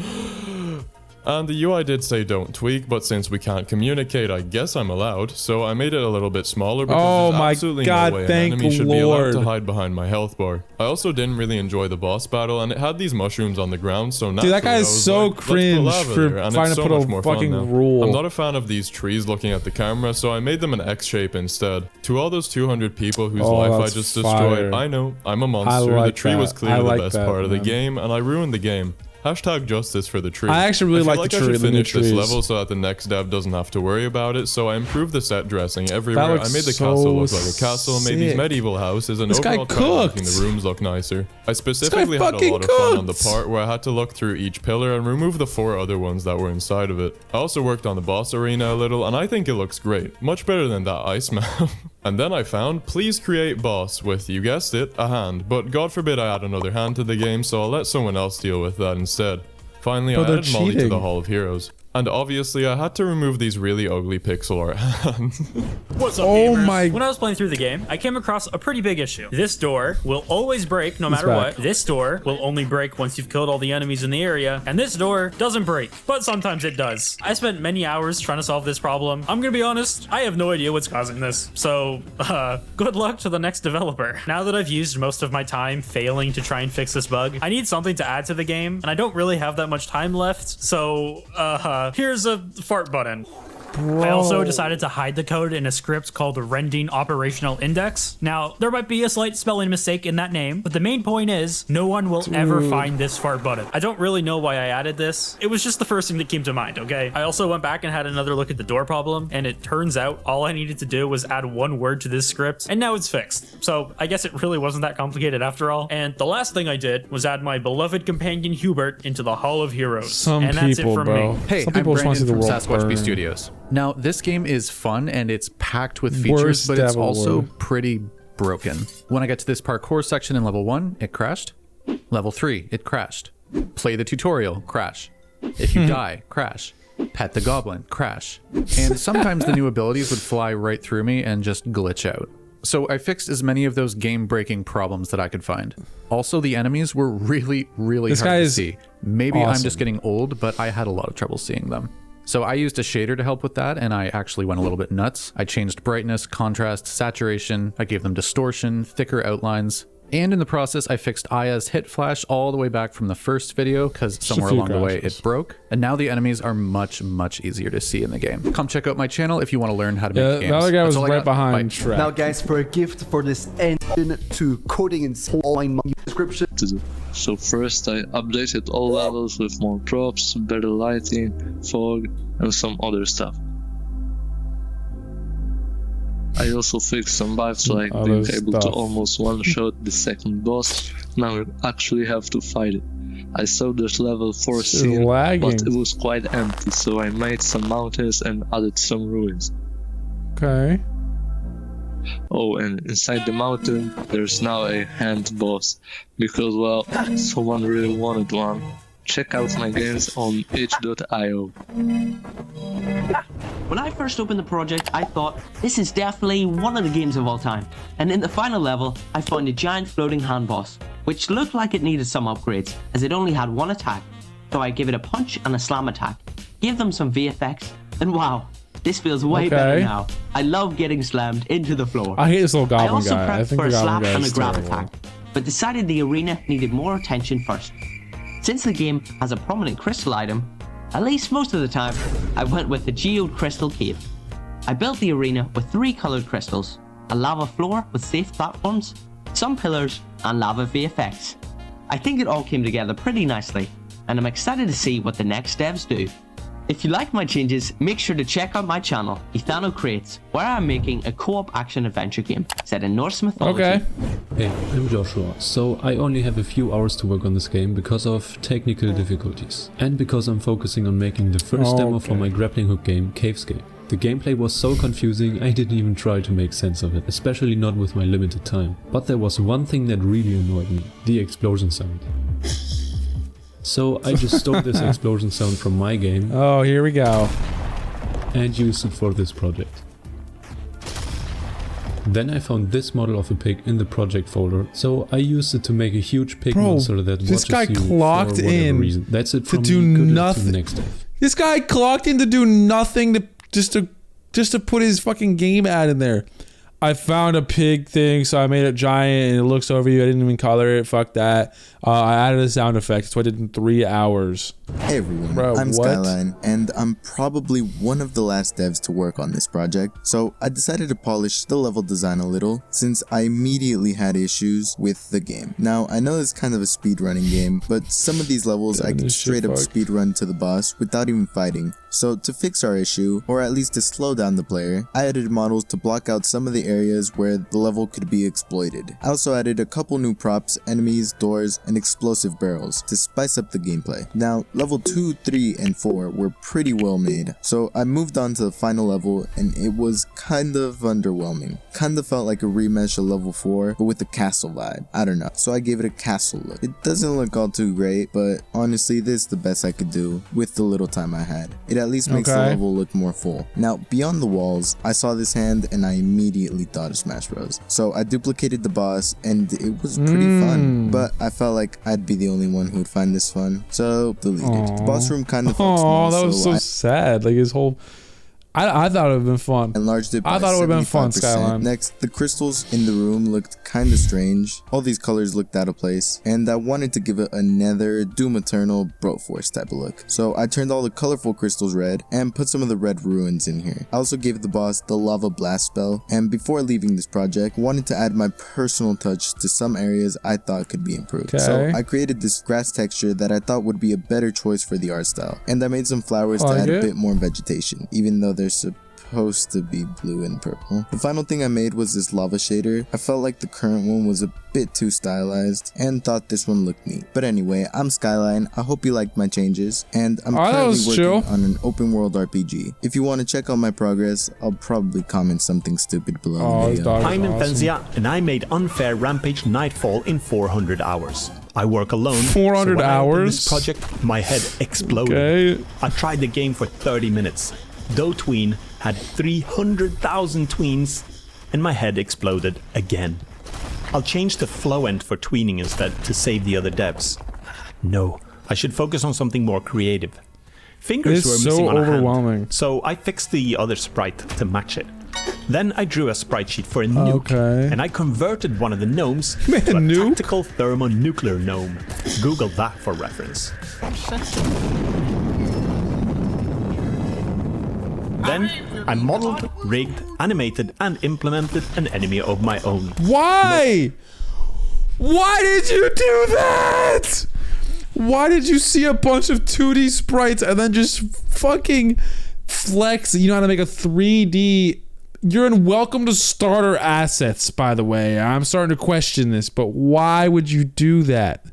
And the UI did say don't tweak, but since we can't communicate, I guess I'm allowed. So I made it a little bit smaller because there's absolutely no way an enemy should be allowed to hide behind my health bar. I also didn't really enjoy the boss battle, and it had these mushrooms on the ground, so naturally Dude, that guy is so cringe for trying to put a fucking rule. I'm not a fan of these trees looking at the camera, so I made them an X shape instead. To all those 200 people whose life I just destroyed, I know, I'm a monster. The tree was clearly the best part of the game, and I ruined the game. Hashtag justice for the tree. I actually really like the tree. I should finish this level so that the next dev doesn't have to worry about it, so I improved the set dressing everywhere. I made the castle look like a castle, made these medieval houses, and overall tried making the rooms look nicer. I specifically had a lot of fun on the part where I had to look through each pillar and remove the 4 other ones that were inside of it. I also worked on the boss arena a little, and I think it looks great. Much better than that ice map. And then I found, please create boss with, you guessed it, a hand. But God forbid I add another hand to the game, so I'll let someone else deal with that instead. Finally, I added Molly to the Hall of Heroes. And obviously, I had to remove these really ugly pixel art hands. What's up, gamers? When I was playing through the game, I came across a pretty big issue. This door will always break no matter what. This door will only break once you've killed all the enemies in the area. And this door doesn't break, but sometimes it does. I spent many hours trying to solve this problem. I'm gonna be honest, I have no idea what's causing this. So, good luck to the next developer. Now that I've used most of my time failing to try and fix this bug, I need something to add to the game, and I don't really have that much time left. So, here's a fart button. I also decided to hide the code in a script called Rending Operational Index. Now, there might be a slight spelling mistake in that name, but the main point is no one will ever find this fart button. I don't really know why I added this. It was just the first thing that came to mind, okay? I also went back and had another look at the door problem, and it turns out all I needed to do was add 1 word to this script, and now it's fixed. So I guess it really wasn't that complicated after all. And the last thing I did was add my beloved companion Hubert into the Hall of Heroes. And that's it from me. Hey, I'm Brandon from Sasquatch Bee Studios. Now, this game is fun and it's packed with features, but it's also pretty broken. When I got to this parkour section in level 1, it crashed. Level 3, it crashed. Play the tutorial, crash. If you die, crash. Pet the goblin, crash. And sometimes the new abilities would fly right through me and just glitch out. So I fixed as many of those game-breaking problems that I could find. Also, the enemies were really hard to see. Maybe I'm just getting old, but I had a lot of trouble seeing them. So I used a shader to help with that, and I actually went a little bit nuts. I changed brightness, contrast, saturation, I gave them distortion, thicker outlines, and in the process I fixed Aya's hit flash all the way back from the first video, because somewhere along the way it broke, and now the enemies are much easier to see in the game. Come check out my channel if you want to learn how to make games. The other guy was right behind Shrek. Now guys, for a gift for this engine to coding and online description. So first I updated all levels with more props, better lighting, fog, and some other stuff. I also fixed some bugs like being able to almost one-shot the second boss. Now you actually have to fight it. I saw this level 4 scene, but it was quite empty, so I made some mountains and added some ruins. Okay. Oh, and inside the mountain, there's now a hand boss, because, well, someone really wanted one. Check out my games on itch.io. When I first opened the project, I thought, this is definitely one of the games of all time. And in the final level, I found a giant floating hand boss, which looked like it needed some upgrades, as it only had one attack. So I gave it a punch and a slam attack, gave them some VFX, and wow, this feels way better now. I love getting slammed into the floor. I hate this little goblin guy. I also prepped for a slap and a grab terrible. attack, but decided the arena needed more attention first. Since the game has a prominent crystal item, at least most of the time, I went with the Geode Crystal Cave. I built the arena with 3 colored crystals, a lava floor with safe platforms, some pillars, and lava VFX. I think it all came together pretty nicely, and I'm excited to see what the next devs do. If you like my changes, make sure to check out my channel, Ethano Creates, where I'm making a co-op action adventure game set in Norse mythology. Hey, I'm Joshua. So I only have a few hours to work on this game because of technical difficulties. And because I'm focusing on making the first demo for my grappling hook game, Cavescape. The gameplay was so confusing I didn't even try to make sense of it, especially not with my limited time. But there was one thing that really annoyed me, the explosion sound. So I just stole this explosion sound from my game. Oh, here we go. And used it for this project. Then I found this model of a pig in the project folder, so I used it to make a huge pig monster that this guy watches you clocked for whatever in reason. That's it from to do me. Good luck nothing. to the next day. This guy clocked in to do nothing just to put his fucking game ad in there. I found a pig thing, so I made it giant and it looks over you. I didn't even color it. Fuck that. I added a sound effect. That's what I did in 3 hours. Hey everyone, Bro, I'm what? Skyline, and I'm probably one of the last devs to work on this project, so I decided to polish the level design a little, since I immediately had issues with the game. Now, I know it's kind of a speedrunning game, but some of these levels I can straight up speedrun to the boss without even fighting. So to fix our issue, or at least to slow down the player, I added models to block out some of the areas where the level could be exploited. I also added a couple new props, enemies, doors, and explosive barrels to spice up the gameplay. Now, level 2, 3, and 4 were pretty well made, so I moved on to the final level and it was kind of underwhelming. Kinda felt like a remesh of level 4, but with a castle vibe. I don't know, so I gave it a castle look. It doesn't look all too great, but honestly this is the best I could do with the little time I had. It at least makes the level look more full. Now, beyond the walls, I saw this hand and I immediately thought of Smash Bros. So I duplicated the boss and it was pretty fun, but I felt like I'd be the only one who would find this fun, so deleted. The boss room kind of felt small, that was so sad. Like his whole... I thought it would have been fun. Enlarged it by I thought it would have been fun, 75%. Skyline. Next, the crystals in the room looked kind of strange. All these colors looked out of place, and I wanted to give it a Nether, Doom Eternal, Broforce type of look. So I turned all the colorful crystals red and put some of the red ruins in here. I also gave the boss the Lava Blast spell, and before leaving this project, wanted to add my personal touch to some areas I thought could be improved. So I created this grass texture that I thought would be a better choice for the art style, and I made some flowers to add a bit more vegetation, even though they're supposed to be blue and purple. The final thing I made was this lava shader. I felt like the current one was a bit too stylized and thought this one looked neat. But anyway, I'm Skyline. I hope you liked my changes, and I'm currently working on an open world RPG. If you want to check out my progress, I'll probably comment something stupid below the video. I'm Infenzia, and I made Unfair Rampage Nightfall in 400 hours. I work alone. 400 so hours? This project, my head exploded. I tried the game for 30 minutes. DoTween had 300,000 tweens, and my head exploded again. I'll change to Flowent for tweening instead to save the other devs. No, I should focus on something more creative. Fingers were missing on a hand, so I fixed the other sprite to match it. Then I drew a sprite sheet for a nuke, and I converted one of the gnomes to a tactical thermonuclear gnome. Google that for reference. Then I modeled, rigged, animated, and implemented an enemy of my own. Why? Why did you do that? Why did you see a bunch of 2D sprites and then just fucking flex? You know how to make a 3D You're in welcome to starter assets, by the way. I'm starting to question this, but why would you do that?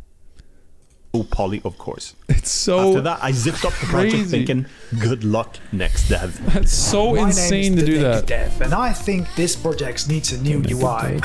Poly, of course. It's so After that, I zipped up the project crazy. thinking, good luck, next dev. That's so insane to do that. Dev, and I think this project needs a new UI.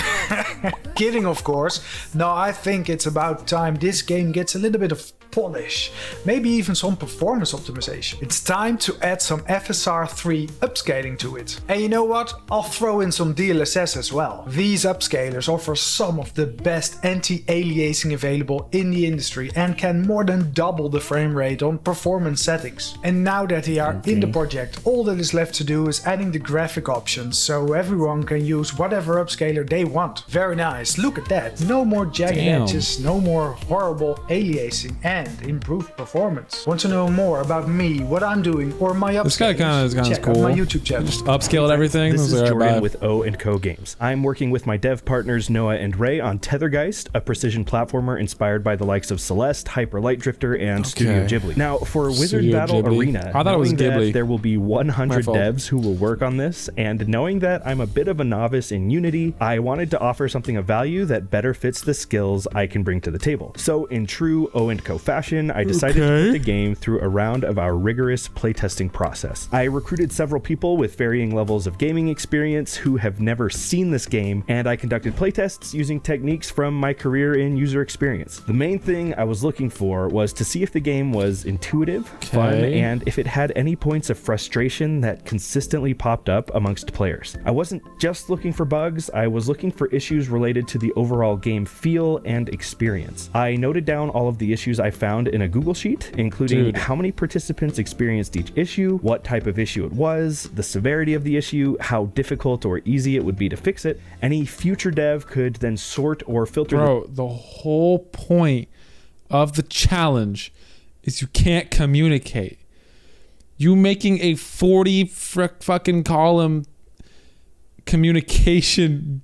Kidding, of course. No, I think it's about time this game gets a little bit of polish, maybe even some performance optimization. It's time to add some FSR3 upscaling to it. And you know what? I'll throw in some DLSS as well. These upscalers offer some of the best anti-aliasing available in the industry and can more than double the frame rate on performance settings. And now that they are in the project, all that is left to do is adding the graphic options so everyone can use whatever upscaler they want. Very nice, look at that. No more jagged edges, no more horrible aliasing, and improved performance. Want to know more about me, what I'm doing, or my upscalers? This guy kind of Check cool. out my YouTube channel. Just upscaled everything. This is Alright, Jordan bye. with O&Co Games. I'm working with my dev partners Noah and Ray on Tethergeist, a precision platformer inspired by the likes of Celeste, Hyper Light Drifter, and Studio Ghibli. Now, for Wizard Studio Battle Ghibli. Arena, I thought it was knowing that Ghibli. there will be 100 My fault. devs who will work on this, and knowing that I'm a bit of a novice in Unity, I wanted to offer something of value that better fits the skills I can bring to the table. So, in true O&Co fashion, I decided to put the game through a round of our rigorous playtesting process. I recruited several people with varying levels of gaming experience who have never seen this game, and I conducted playtests using techniques from my career in user experience. The main thing I was looking for was to see if the game was intuitive, fun, and if it had any points of frustration that consistently popped up amongst players. I wasn't just looking for bugs, I was looking for issues related to the overall game feel and experience. I noted down all of the issues I found in a Google Sheet, including how many participants experienced each issue, what type of issue it was, the severity of the issue, how difficult or easy it would be to fix it. Any future dev could then sort or filter the whole point of the challenge is you can't communicate. You making a 40 fucking column communication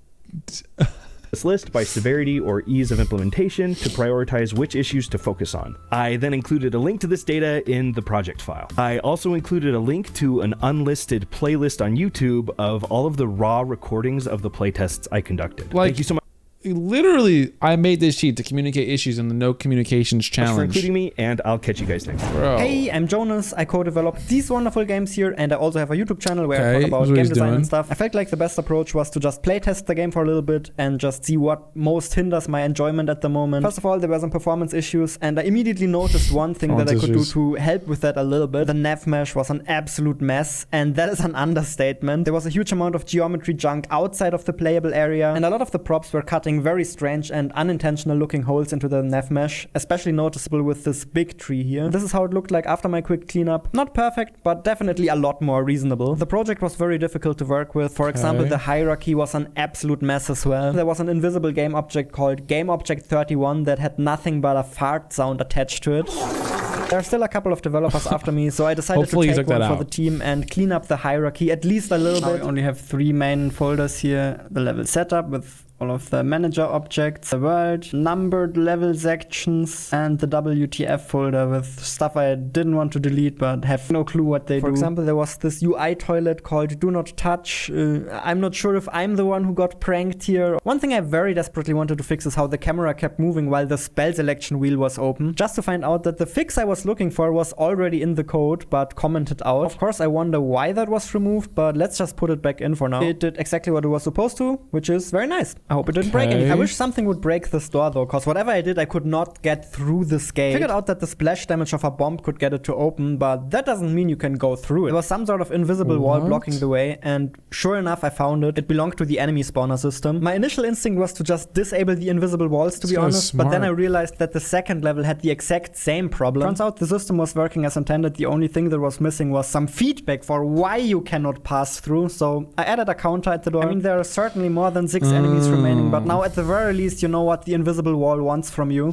this list by severity or ease of implementation to prioritize which issues to focus on. I then included a link to this data in the project file. I also included a link to an unlisted playlist on YouTube of all of the raw recordings of the playtests I conducted. Thank you so much. Literally, I made this sheet to communicate issues in the No Communications for Challenge. including me, and I'll catch you guys next time. Bro. Hey, I'm Jonas. I co-develop these wonderful games here, and I also have a YouTube channel where I talk about that's what game he's design doing. and stuff. I felt like the best approach was to just playtest the game for a little bit and just see what most hinders my enjoyment at the moment. First of all, there were some performance issues, and I immediately noticed one thing that I could do to help with that a little bit. The nav mesh was an absolute mess, and that is an understatement. There was a huge amount of geometry junk outside of the playable area, and a lot of the props were cutting very strange and unintentional looking holes into the nav mesh, especially noticeable with this big tree here. This is how it looked like after my quick cleanup. Not perfect, but definitely a lot more reasonable. The project was very difficult to work with. For example, the hierarchy was an absolute mess as well. There was an invisible game object called GameObject31 that had nothing but a fart sound attached to it. There are still a couple of developers after me, so I decided to take one for the team and clean up the hierarchy at least a little bit. I only have 3 main folders here. The level setup with all of the manager objects, the world, numbered level sections, and the WTF folder with stuff I didn't want to delete but have no clue what they do. For example, there was this UI toilet called Do Not Touch. I'm not sure if I'm the one who got pranked here. One thing I very desperately wanted to fix is how the camera kept moving while the spell selection wheel was open, just to find out that the fix I was looking for was already in the code but commented out. Of course, I wonder why that was removed, but let's just put it back in for now. It did exactly what it was supposed to, which is very nice. I hope it didn't break anything. I wish something would break this door though, because whatever I did, I could not get through this gate. Figured out that the splash damage of a bomb could get it to open, but that doesn't mean you can go through it. There was some sort of invisible wall blocking the way, and sure enough, I found it. It belonged to the enemy spawner system. My initial instinct was to just disable the invisible walls, to be honest, but then I realized that the second level had the exact same problem. Turns out the system was working as intended. The only thing that was missing was some feedback for why you cannot pass through, so I added a counter at the door. I mean, there are certainly more than 6 enemies remaining, but now at the very least you know what the invisible wall wants from you.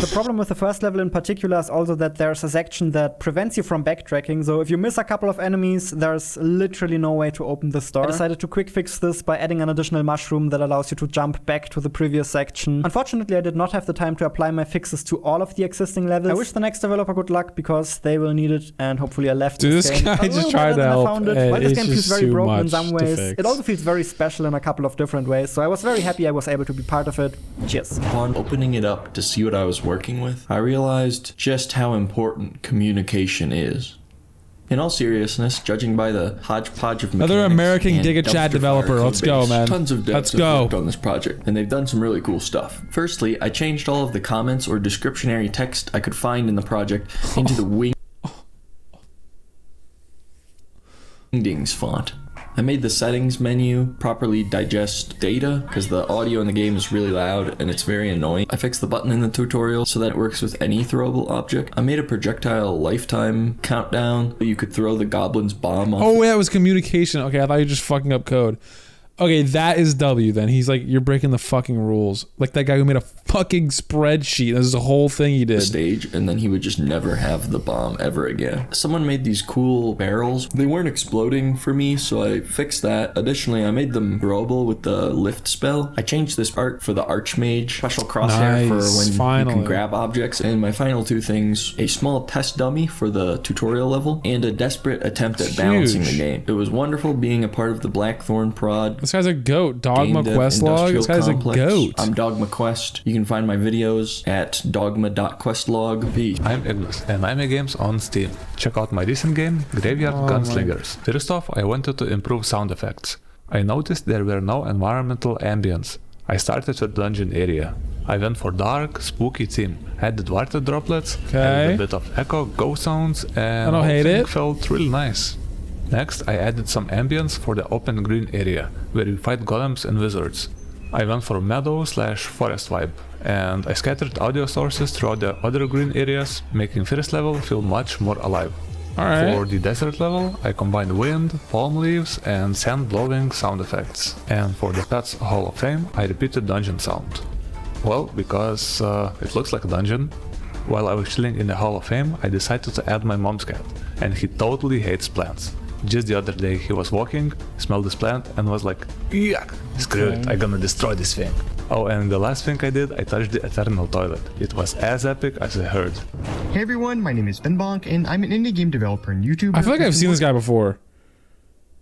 The problem with the first level in particular is also that there's a section that prevents you from backtracking, so if you miss a couple of enemies, there's literally no way to open this door. I decided to quick fix this by adding an additional mushroom that allows you to jump back to the previous section. Unfortunately, I did not have the time to apply my fixes to all of the existing levels. I wish the next developer good luck because they will need it, and hopefully I left this game. Guy just tried to help. While this game feels very broken in some ways, it also feels very special in a couple of different ways, so I was very happy I was able to be part of it. Cheers. Upon opening it up to see what I was working with, I realized just how important communication is. In all seriousness, judging by the hodgepodge of another American GigaChat developer. Let's go, man. Tons of devs have worked on this project, and they've done some really cool stuff. Firstly, I changed all of the comments or descriptionary text I could find in the project into the Wingdings font. I made the settings menu properly digest data because the audio in the game is really loud and it's very annoying. I fixed the button in the tutorial so that it works with any throwable object. I made a projectile lifetime countdown. You could throw the goblin's bomb off. Oh yeah, it was communication. Okay, I thought you were just fucking up code. Okay, that is W then. He's like, you're breaking the fucking rules. Like that guy who made a fucking spreadsheet. This is a whole thing he did. The stage, and then he would just never have the bomb ever again. Someone made these cool barrels. They weren't exploding for me, so I fixed that. Additionally, I made them throwable with the lift spell. I changed this art for the Archmage special crosshair for when you can grab objects. And my final two things, a small test dummy for the tutorial level, and a desperate attempt at balancing the game. It was wonderful being a part of the Blackthorn prod. This guy's a goat. Dogma Questlog. This guy's Complex. A goat. I'm Dogma Quest. You can find my videos at dogma.questlog. I'm Ignis, and I'm a games on Steam. Check out my recent game, Graveyard Gunslingers. First off, I wanted to improve sound effects. I noticed there were no environmental ambience. I started with the dungeon area. I went for dark, spooky theme. Added water droplets, added a bit of echo, ghost sounds, and I don't hate it. Felt really nice. Next, I added some ambience for the open green area, where you fight golems and wizards. I went for meadow/forest vibe, and I scattered audio sources throughout the other green areas, making first level feel much more alive. Alright. For the desert level, I combined wind, palm leaves, and sand blowing sound effects. And for the Pets Hall of Fame, I repeated dungeon sound. Well, because it looks like a dungeon. While I was chilling in the Hall of Fame, I decided to add my mom's cat, and he totally hates plants. Just the other day he was walking, smelled this plant, and was like, yuck, screw it, I'm gonna destroy this thing. Oh, and the last thing I did, I touched the Eternal Toilet. It was as epic as I heard. Hey everyone, my name is Benbonk, and I'm an indie game developer and YouTuber. I feel like I've seen this guy before.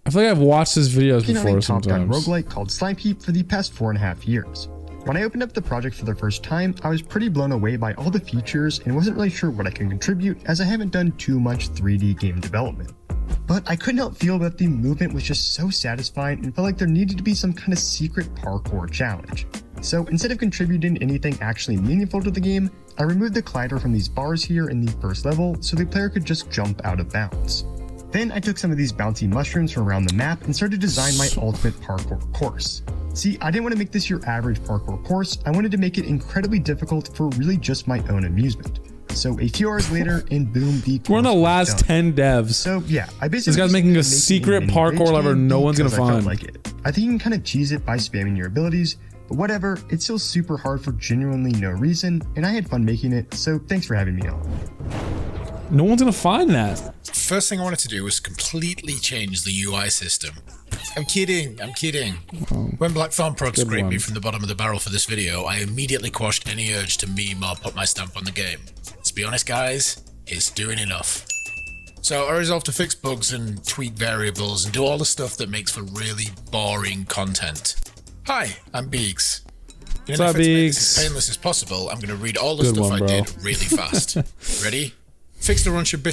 I feel like I've watched his videos before sometimes. A roguelike called Slimeheap for the past 4.5 years. When I opened up the project for the first time, I was pretty blown away by all the features and wasn't really sure what I can contribute as I haven't done too much 3D game development. But I couldn't help feel that the movement was just so satisfying and felt like there needed to be some kind of secret parkour challenge. So instead of contributing anything actually meaningful to the game, I removed the collider from these bars here in the first level so the player could just jump out of bounds. Then I took some of these bouncy mushrooms from around the map and started to design my ultimate parkour course. See, I didn't want to make this your average parkour course, I wanted to make it incredibly difficult for really just my own amusement. So a few hours later, and boom, the we're on the last 10 devs. So yeah, I basically this guy's making a secret parkour lever no one's gonna find. Like it. I think you can kind of cheese it by spamming your abilities, but whatever, it's still super hard for genuinely no reason, and I had fun making it, so thanks for having me on. No one's gonna find that. First thing I wanted to do was completely change the UI system. I'm kidding. When Blackthorn Prod scraped me from the bottom of the barrel for this video, I immediately quashed any urge to meme or put my stamp on the game. Let's be honest guys, it's doing enough. So I resolved to fix bugs and tweak variables and do all the stuff that makes for really boring content. Hi, I'm Beegs. In an effort to make this as painless as possible, I'm going to read all the stuff I did really fast. Ready? Fixed a bunch of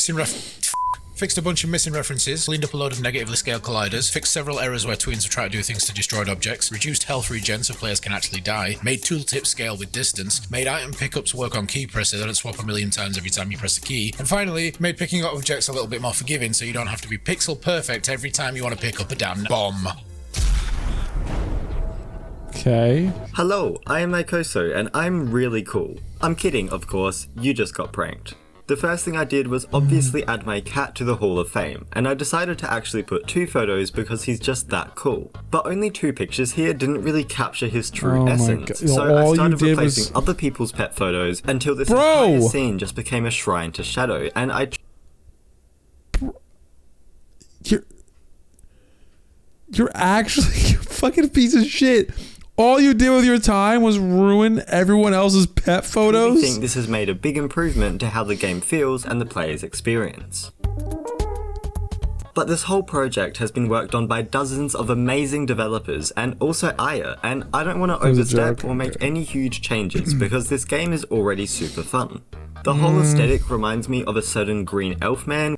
missing references, cleaned up a load of negatively scaled colliders, fixed several errors where tweens have tried to do things to destroyed objects, reduced health regen so players can actually die, made tooltip scale with distance, made item pickups work on key press so they don't swap a million times every time you press a key, and finally, made picking up objects a little bit more forgiving so you don't have to be pixel perfect every time you want to pick up a damn bomb. Okay. Hello, I am Nykoso, and I'm really cool. I'm kidding, of course, you just got pranked. The first thing I did was obviously add my cat to the Hall of Fame, and I decided to actually put 2 photos because he's just that cool. But only 2 pictures here didn't really capture his true essence, so I started replacing other people's pet photos until this entire scene just became a shrine to Shadow, and You're actually a fucking piece of shit. All you did with your time was ruin everyone else's pet photos? I think this has made a big improvement to how the game feels and the player's experience. But this whole project has been worked on by dozens of amazing developers and also Aya, and I don't want to overstep or make any huge changes because this game is already super fun. The whole aesthetic reminds me of a certain green elf man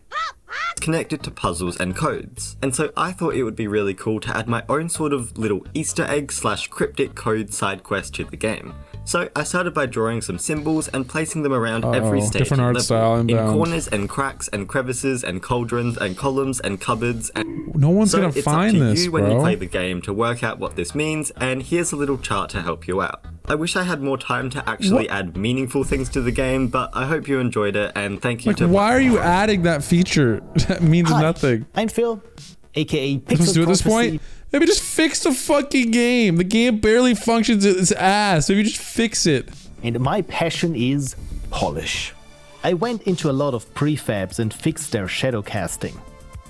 connected to puzzles and codes, and so I thought it would be really cool to add my own sort of little Easter egg / cryptic code side quest to the game. So I started by drawing some symbols and placing them around every stage different art style in corners and cracks and crevices and cauldrons and columns and cupboards. And no one's gonna find this, So it's up to you when you bro. play the game to work out what this means, and here's a little chart to help you out. I wish I had more time to actually add meaningful things to the game, but I hope you enjoyed it, and thank you to- Why are you adding that feature? That means nothing. I'm Phil, aka Pixel Supposed to do at this Prophecy. point? Maybe just fix the fucking game. The game barely functions its ass. Maybe just fix it. And my passion is polish. I went into a lot of prefabs and fixed their shadow casting.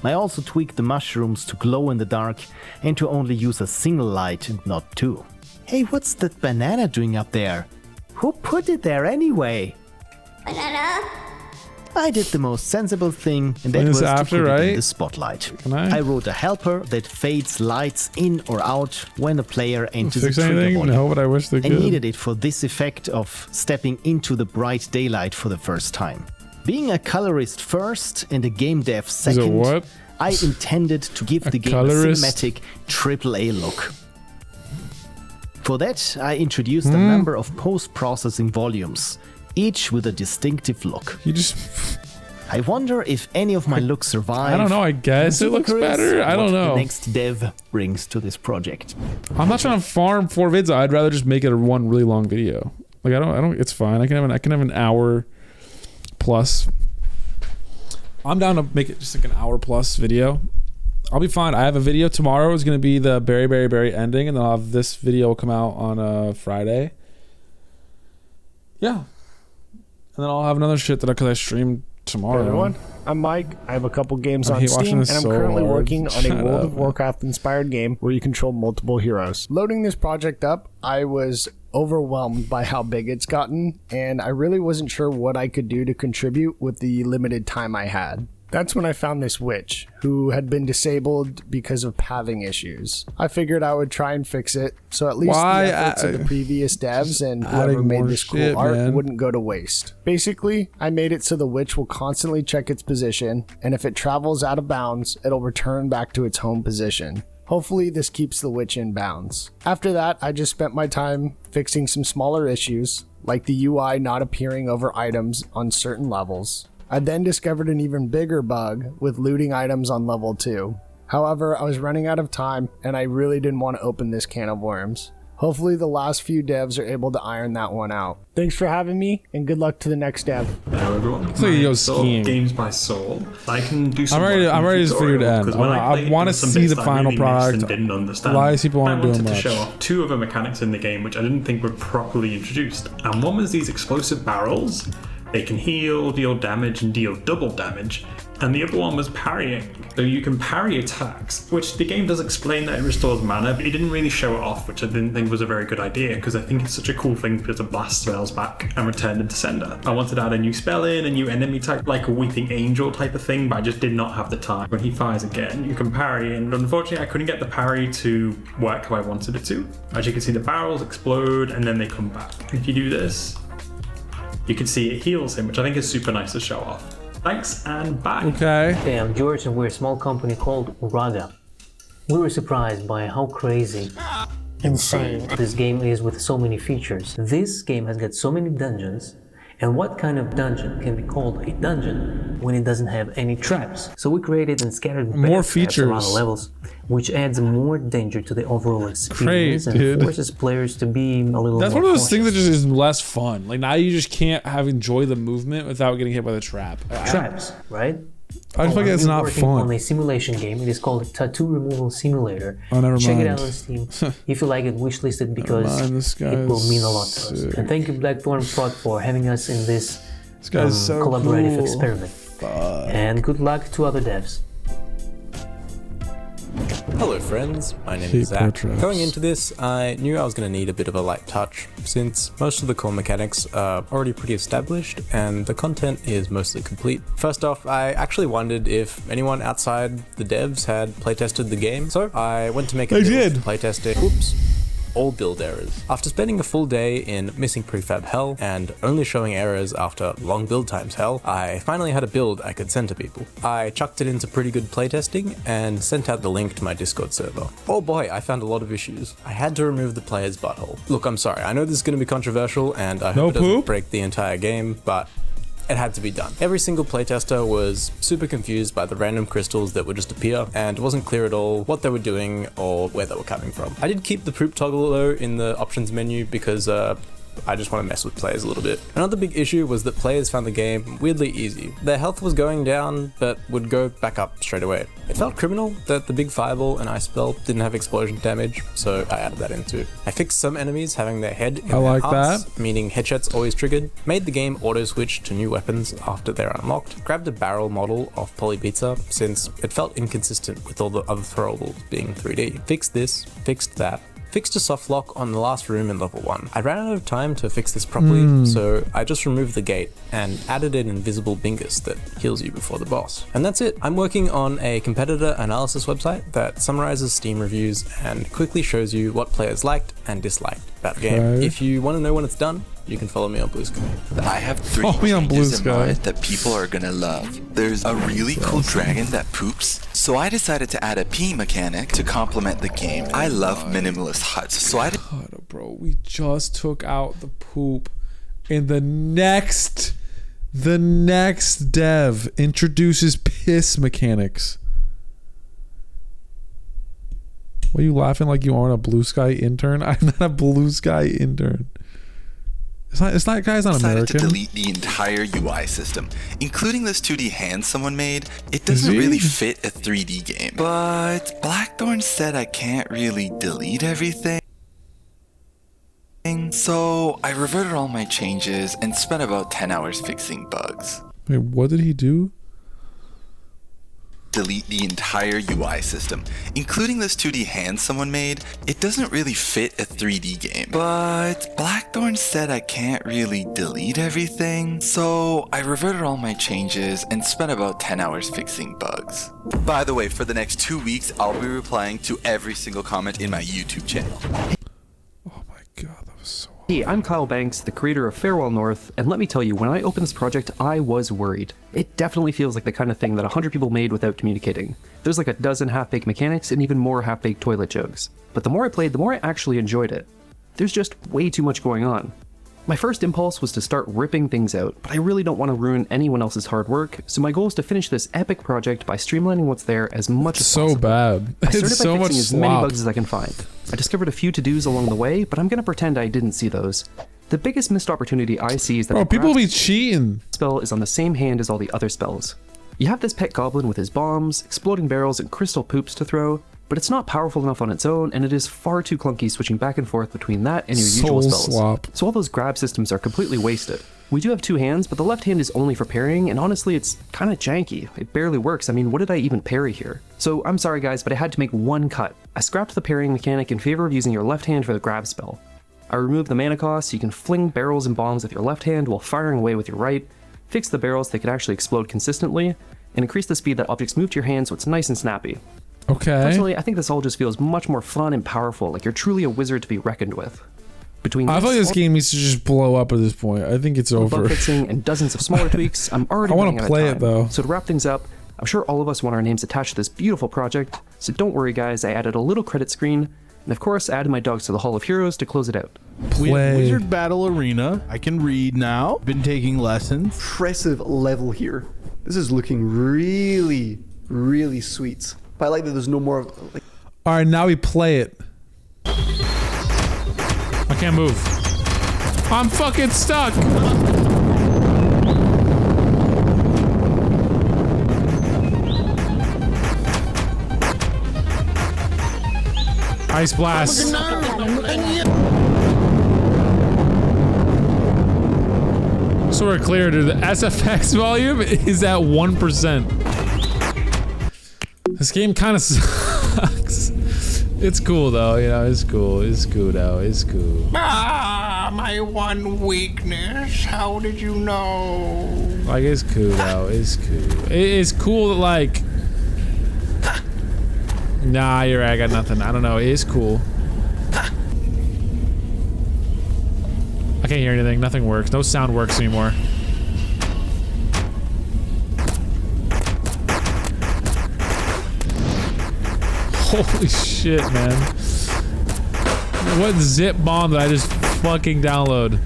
I also tweaked the mushrooms to glow in the dark and to only use a single light and not 2. Hey, what's that banana doing up there? Who put it there anyway? Banana? I did the most sensible thing, and that was to put it in the spotlight. I wrote a helper that fades lights in or out when a player enters a trigger volume. No, but I wish they I could. needed it for this effect of stepping into the bright daylight for the first time. Being a colorist first and a game dev second, I intended to give the game a cinematic AAA look. For that, I introduced a number of post-processing volumes, each with a distinctive look. I wonder if any of my looks survive. I don't know, I guess it looks better. I don't know. The next dev brings to this project. I'm not trying to farm 4 vids. I'd rather just make it a one really long video. Like I don't. It's fine. I can have an hour plus. I'm down to make it just like an hour plus video. I'll be fine. I have a video tomorrow. It's gonna be the Berry ending, and then I'll have this video come out on Friday. Yeah, and then I'll have another shit that I streamed tomorrow. Hey everyone, I'm Mike. I have a couple games on Steam, and I'm currently working on a World of Warcraft inspired game where you control multiple heroes. Loading this project up, I was overwhelmed by how big it's gotten, and I really wasn't sure what I could do to contribute with the limited time I had. That's when I found this witch, who had been disabled because of pathing issues. I figured I would try and fix it, so at least the efforts of the previous devs and whoever made this cool art wouldn't go to waste. Basically, I made it so the witch will constantly check its position, and if it travels out of bounds, it'll return back to its home position. Hopefully this keeps the witch in bounds. After that, I just spent my time fixing some smaller issues, like the UI not appearing over items on certain levels. I then discovered an even bigger bug with looting items on level 2. However, I was running out of time and I really didn't want to open this can of worms. Hopefully the last few devs are able to iron that one out. Thanks for having me and good luck to the next dev. Hello everyone. So you go skiing. Games by Soul. I can do some I'm ready to figure it out. I want to see the final product. Didn't understand. Why is people want to do I wanted much? to show off 2 of the mechanics in the game which I didn't think were properly introduced. And one was these explosive barrels. They can heal, deal damage, and deal double damage. And the other one was parrying. So you can parry attacks, which the game does explain that it restores mana, but it didn't really show it off, which I didn't think was a very good idea, because I think it's such a cool thing to blast spells back and return them to sender. I wanted to add a new spell in, a new enemy type, like a Weeping Angel type of thing, but I just did not have the time. When he fires again, you can parry, and unfortunately I couldn't get the parry to work how I wanted it to. As you can see, the barrels explode, and then they come back. If you do this, you can see it heals him, which I think is super nice to show off. Thanks, and bye. Okay. Hey, I'm George, and we're a small company called Uraga. We were surprised by how crazy, insane this game is with so many features. This game has got so many dungeons, And what kind of dungeon can be called a dungeon when it doesn't have any traps? So we created and scattered more features around features the levels, which adds more danger to the overall experience and forces players to be a little That's more one of those cautious. things that just is less fun. Like now you just can't enjoy the movement without getting hit by the trap. Traps, right? I just feel like it's we're not working fun. on a simulation game. It is called Tattoo Removal Simulator. Oh, never Check it mind. out on Steam. If you like it, wishlist it because mind, this guy it will is mean a lot to us. sick. And thank you, Blackthorn Prod, for having us in this guy's so collaborative cool. experiment. And good luck to other devs. Hello friends, my name Hey, is Zach. Petrus. Going into this, I knew I was going to need a bit of a light touch, since most of the core mechanics are already pretty established and the content is mostly complete. First off, I actually wondered if anyone outside the devs had playtested the game, so I went to make a build to playtest it. Oops. All build errors. After spending a full day in missing prefab hell and only showing errors after long build times hell, I finally had a build I could send to people. I chucked it into pretty good playtesting and sent out the link to my Discord server. Oh boy, I found a lot of issues. I had to remove the player's butthole. Look, I'm sorry, I know this is going to be controversial and I hope it doesn't break the entire game, but it had to be done. Every single playtester was super confused by the random crystals that would just appear, and it wasn't clear at all what they were doing or where they were coming from. I did keep the poop toggle though in the options menu because I just want to mess with players a little bit. Another big issue was that players found the game weirdly easy. Their health was going down, but would go back up straight away. It felt criminal that the big fireball and ice spell didn't have explosion damage, so I added that in too. I fixed some enemies having their head in I their like hearts, that. meaning headshots always triggered, made the game auto-switch to new weapons after they're unlocked, grabbed a barrel model of Polypizza since it felt inconsistent with all the other throwables being 3D, fixed this, fixed that, fixed a soft lock on the last room in level 1. I ran out of time to fix this properly, so I just removed the gate and added an invisible bingus that heals you before the boss. And that's it. I'm working on a competitor analysis website that summarizes Steam reviews and quickly shows you what players liked and disliked about the game. Okay. If you want to know when it's done, you can follow me on Blue Sky. I have 3 changes in mind that people are gonna love. There's a really cool dragon that poops, so I decided to add a pee mechanic to complement the game. I love minimalist huts, so I God, bro, we just took out the poop, and the next dev introduces piss mechanics. What are you laughing like you aren't a Blue Sky intern? I'm not a Blue Sky intern. It's not guy's not decided to American. delete the entire UI system, including this 2D hand someone made. It doesn't really fit a 3D game. But Blackthorn said I can't really delete everything. So I reverted all my changes and spent about 10 hours fixing bugs. Wait, what did he do? Delete the entire UI system, including this 2D hand someone made. It doesn't really fit a 3D game. But Blackthorn said I can't really delete everything. So I reverted all my changes and spent about 10 hours fixing bugs. By the way, for the next 2 weeks, I'll be replying to every single comment in my YouTube channel. Hey, I'm Kyle Banks, the creator of Farewell North, and let me tell you, when I opened this project, I was worried. It definitely feels like the kind of thing that 100 people made without communicating. There's like a dozen half-baked mechanics and even more half-baked toilet jokes. But the more I played, the more I actually enjoyed it. There's just way too much going on. My first impulse was to start ripping things out, but I really don't want to ruin anyone else's hard work, so my goal is to finish this epic project by streamlining what's there as much as possible. So bad. I started It's by so fixing much as many slop. bugs as I can find. I discovered a few to-dos along the way, but I'm gonna pretend I didn't see those. The biggest missed opportunity I see is that Bro, the people grasp be cheating. spell is on the same hand as all the other spells. You have this pet goblin with his bombs, exploding barrels, and crystal poops to throw, but it's not powerful enough on its own, and it is far too clunky switching back and forth between that and your usual Soul spells. slop. So all those grab systems are completely wasted. We do have 2 hands, but the left hand is only for parrying, and honestly it's kinda janky. It barely works. I mean, what did I even parry here? So I'm sorry guys, but I had to make one cut. I scrapped the parrying mechanic in favor of using your left hand for the grab spell. I removed the mana cost so you can fling barrels and bombs with your left hand while firing away with your right, fix the barrels so they can actually explode consistently, and increase the speed that objects move to your hand so it's nice and snappy. Okay. Personally, I think this all just feels much more fun and powerful, like you're truly a wizard to be reckoned with. Between I feel like this game needs to just blow up at this point. I think it's over. bug fixing and dozens of smaller tweaks, I'm already I wanna running out of play it, time. though. So to wrap things up, I'm sure all of us want our names attached to this beautiful project, so don't worry guys, I added a little credit screen, And of course, I added my dogs to the Hall of Heroes to close it out. We have Wizard Battle Arena. I can read now. Been taking lessons. Impressive level here. This is looking really, really sweet. But I like that there's no more like. All right, now we play it. I can't move. I'm fucking stuck. Ice blast. So we're clear, dude. The SFX volume is at 1%. This game kind of sucks. It's cool though, you know. It's cool. It's cool though. It's cool. Ah, my one weakness. How did you know? Like, it's cool though. It's cool. It's cool that, like. Nah, you're right. I got nothing. I don't know. It is cool. I can't hear anything. Nothing works. No sound works anymore. Holy shit, man. What zip bomb did I just fucking download?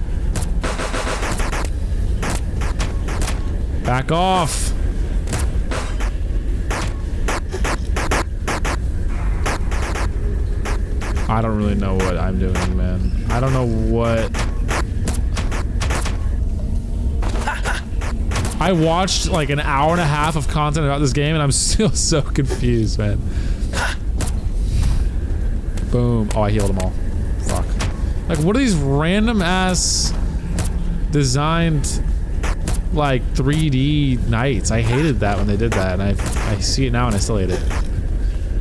Back off. I don't really know what I'm doing, man. I don't know what... I watched like an hour and a half of content about this game and I'm still so confused, man. Boom. Oh, I healed them all. Fuck. Like, what are these random ass designed like 3D knights? I hated that when they did that, and I see it now and I still hate it.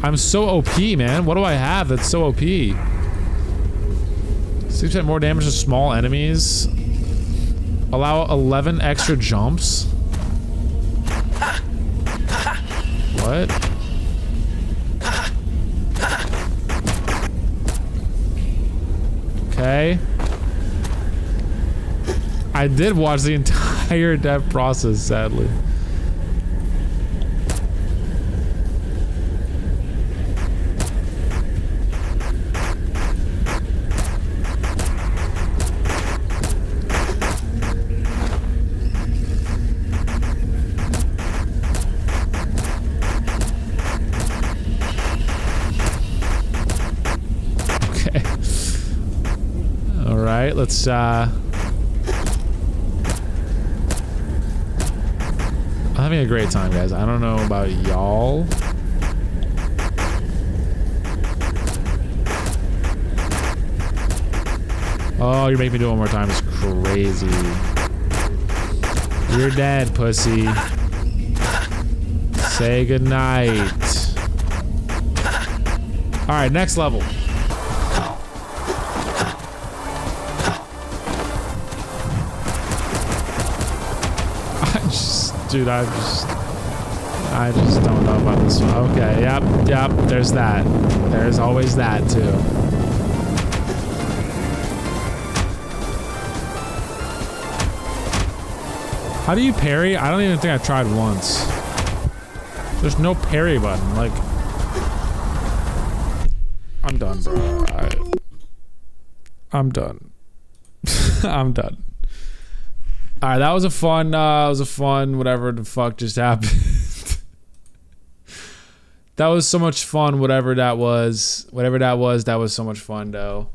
I'm so OP, man. What do I have that's so OP? 6% more damage to small enemies. Allow 11 extra jumps. What? Okay. I did watch the entire dev process, sadly. Let's I'm having a great time, guys. I don't know about y'all. Oh, you're making me do it one more time. It's crazy. You're dead, pussy. Say goodnight. Alright, next level. Dude, I just don't know about this one. Okay, yep, there's that. There's always that, too. How do you parry? I don't even think I've tried once. There's no parry button, like... I'm done, bro. I'm done. I'm done. Alright, that was a fun, whatever the fuck just happened. That was so much fun, whatever that was. That was so much fun, though.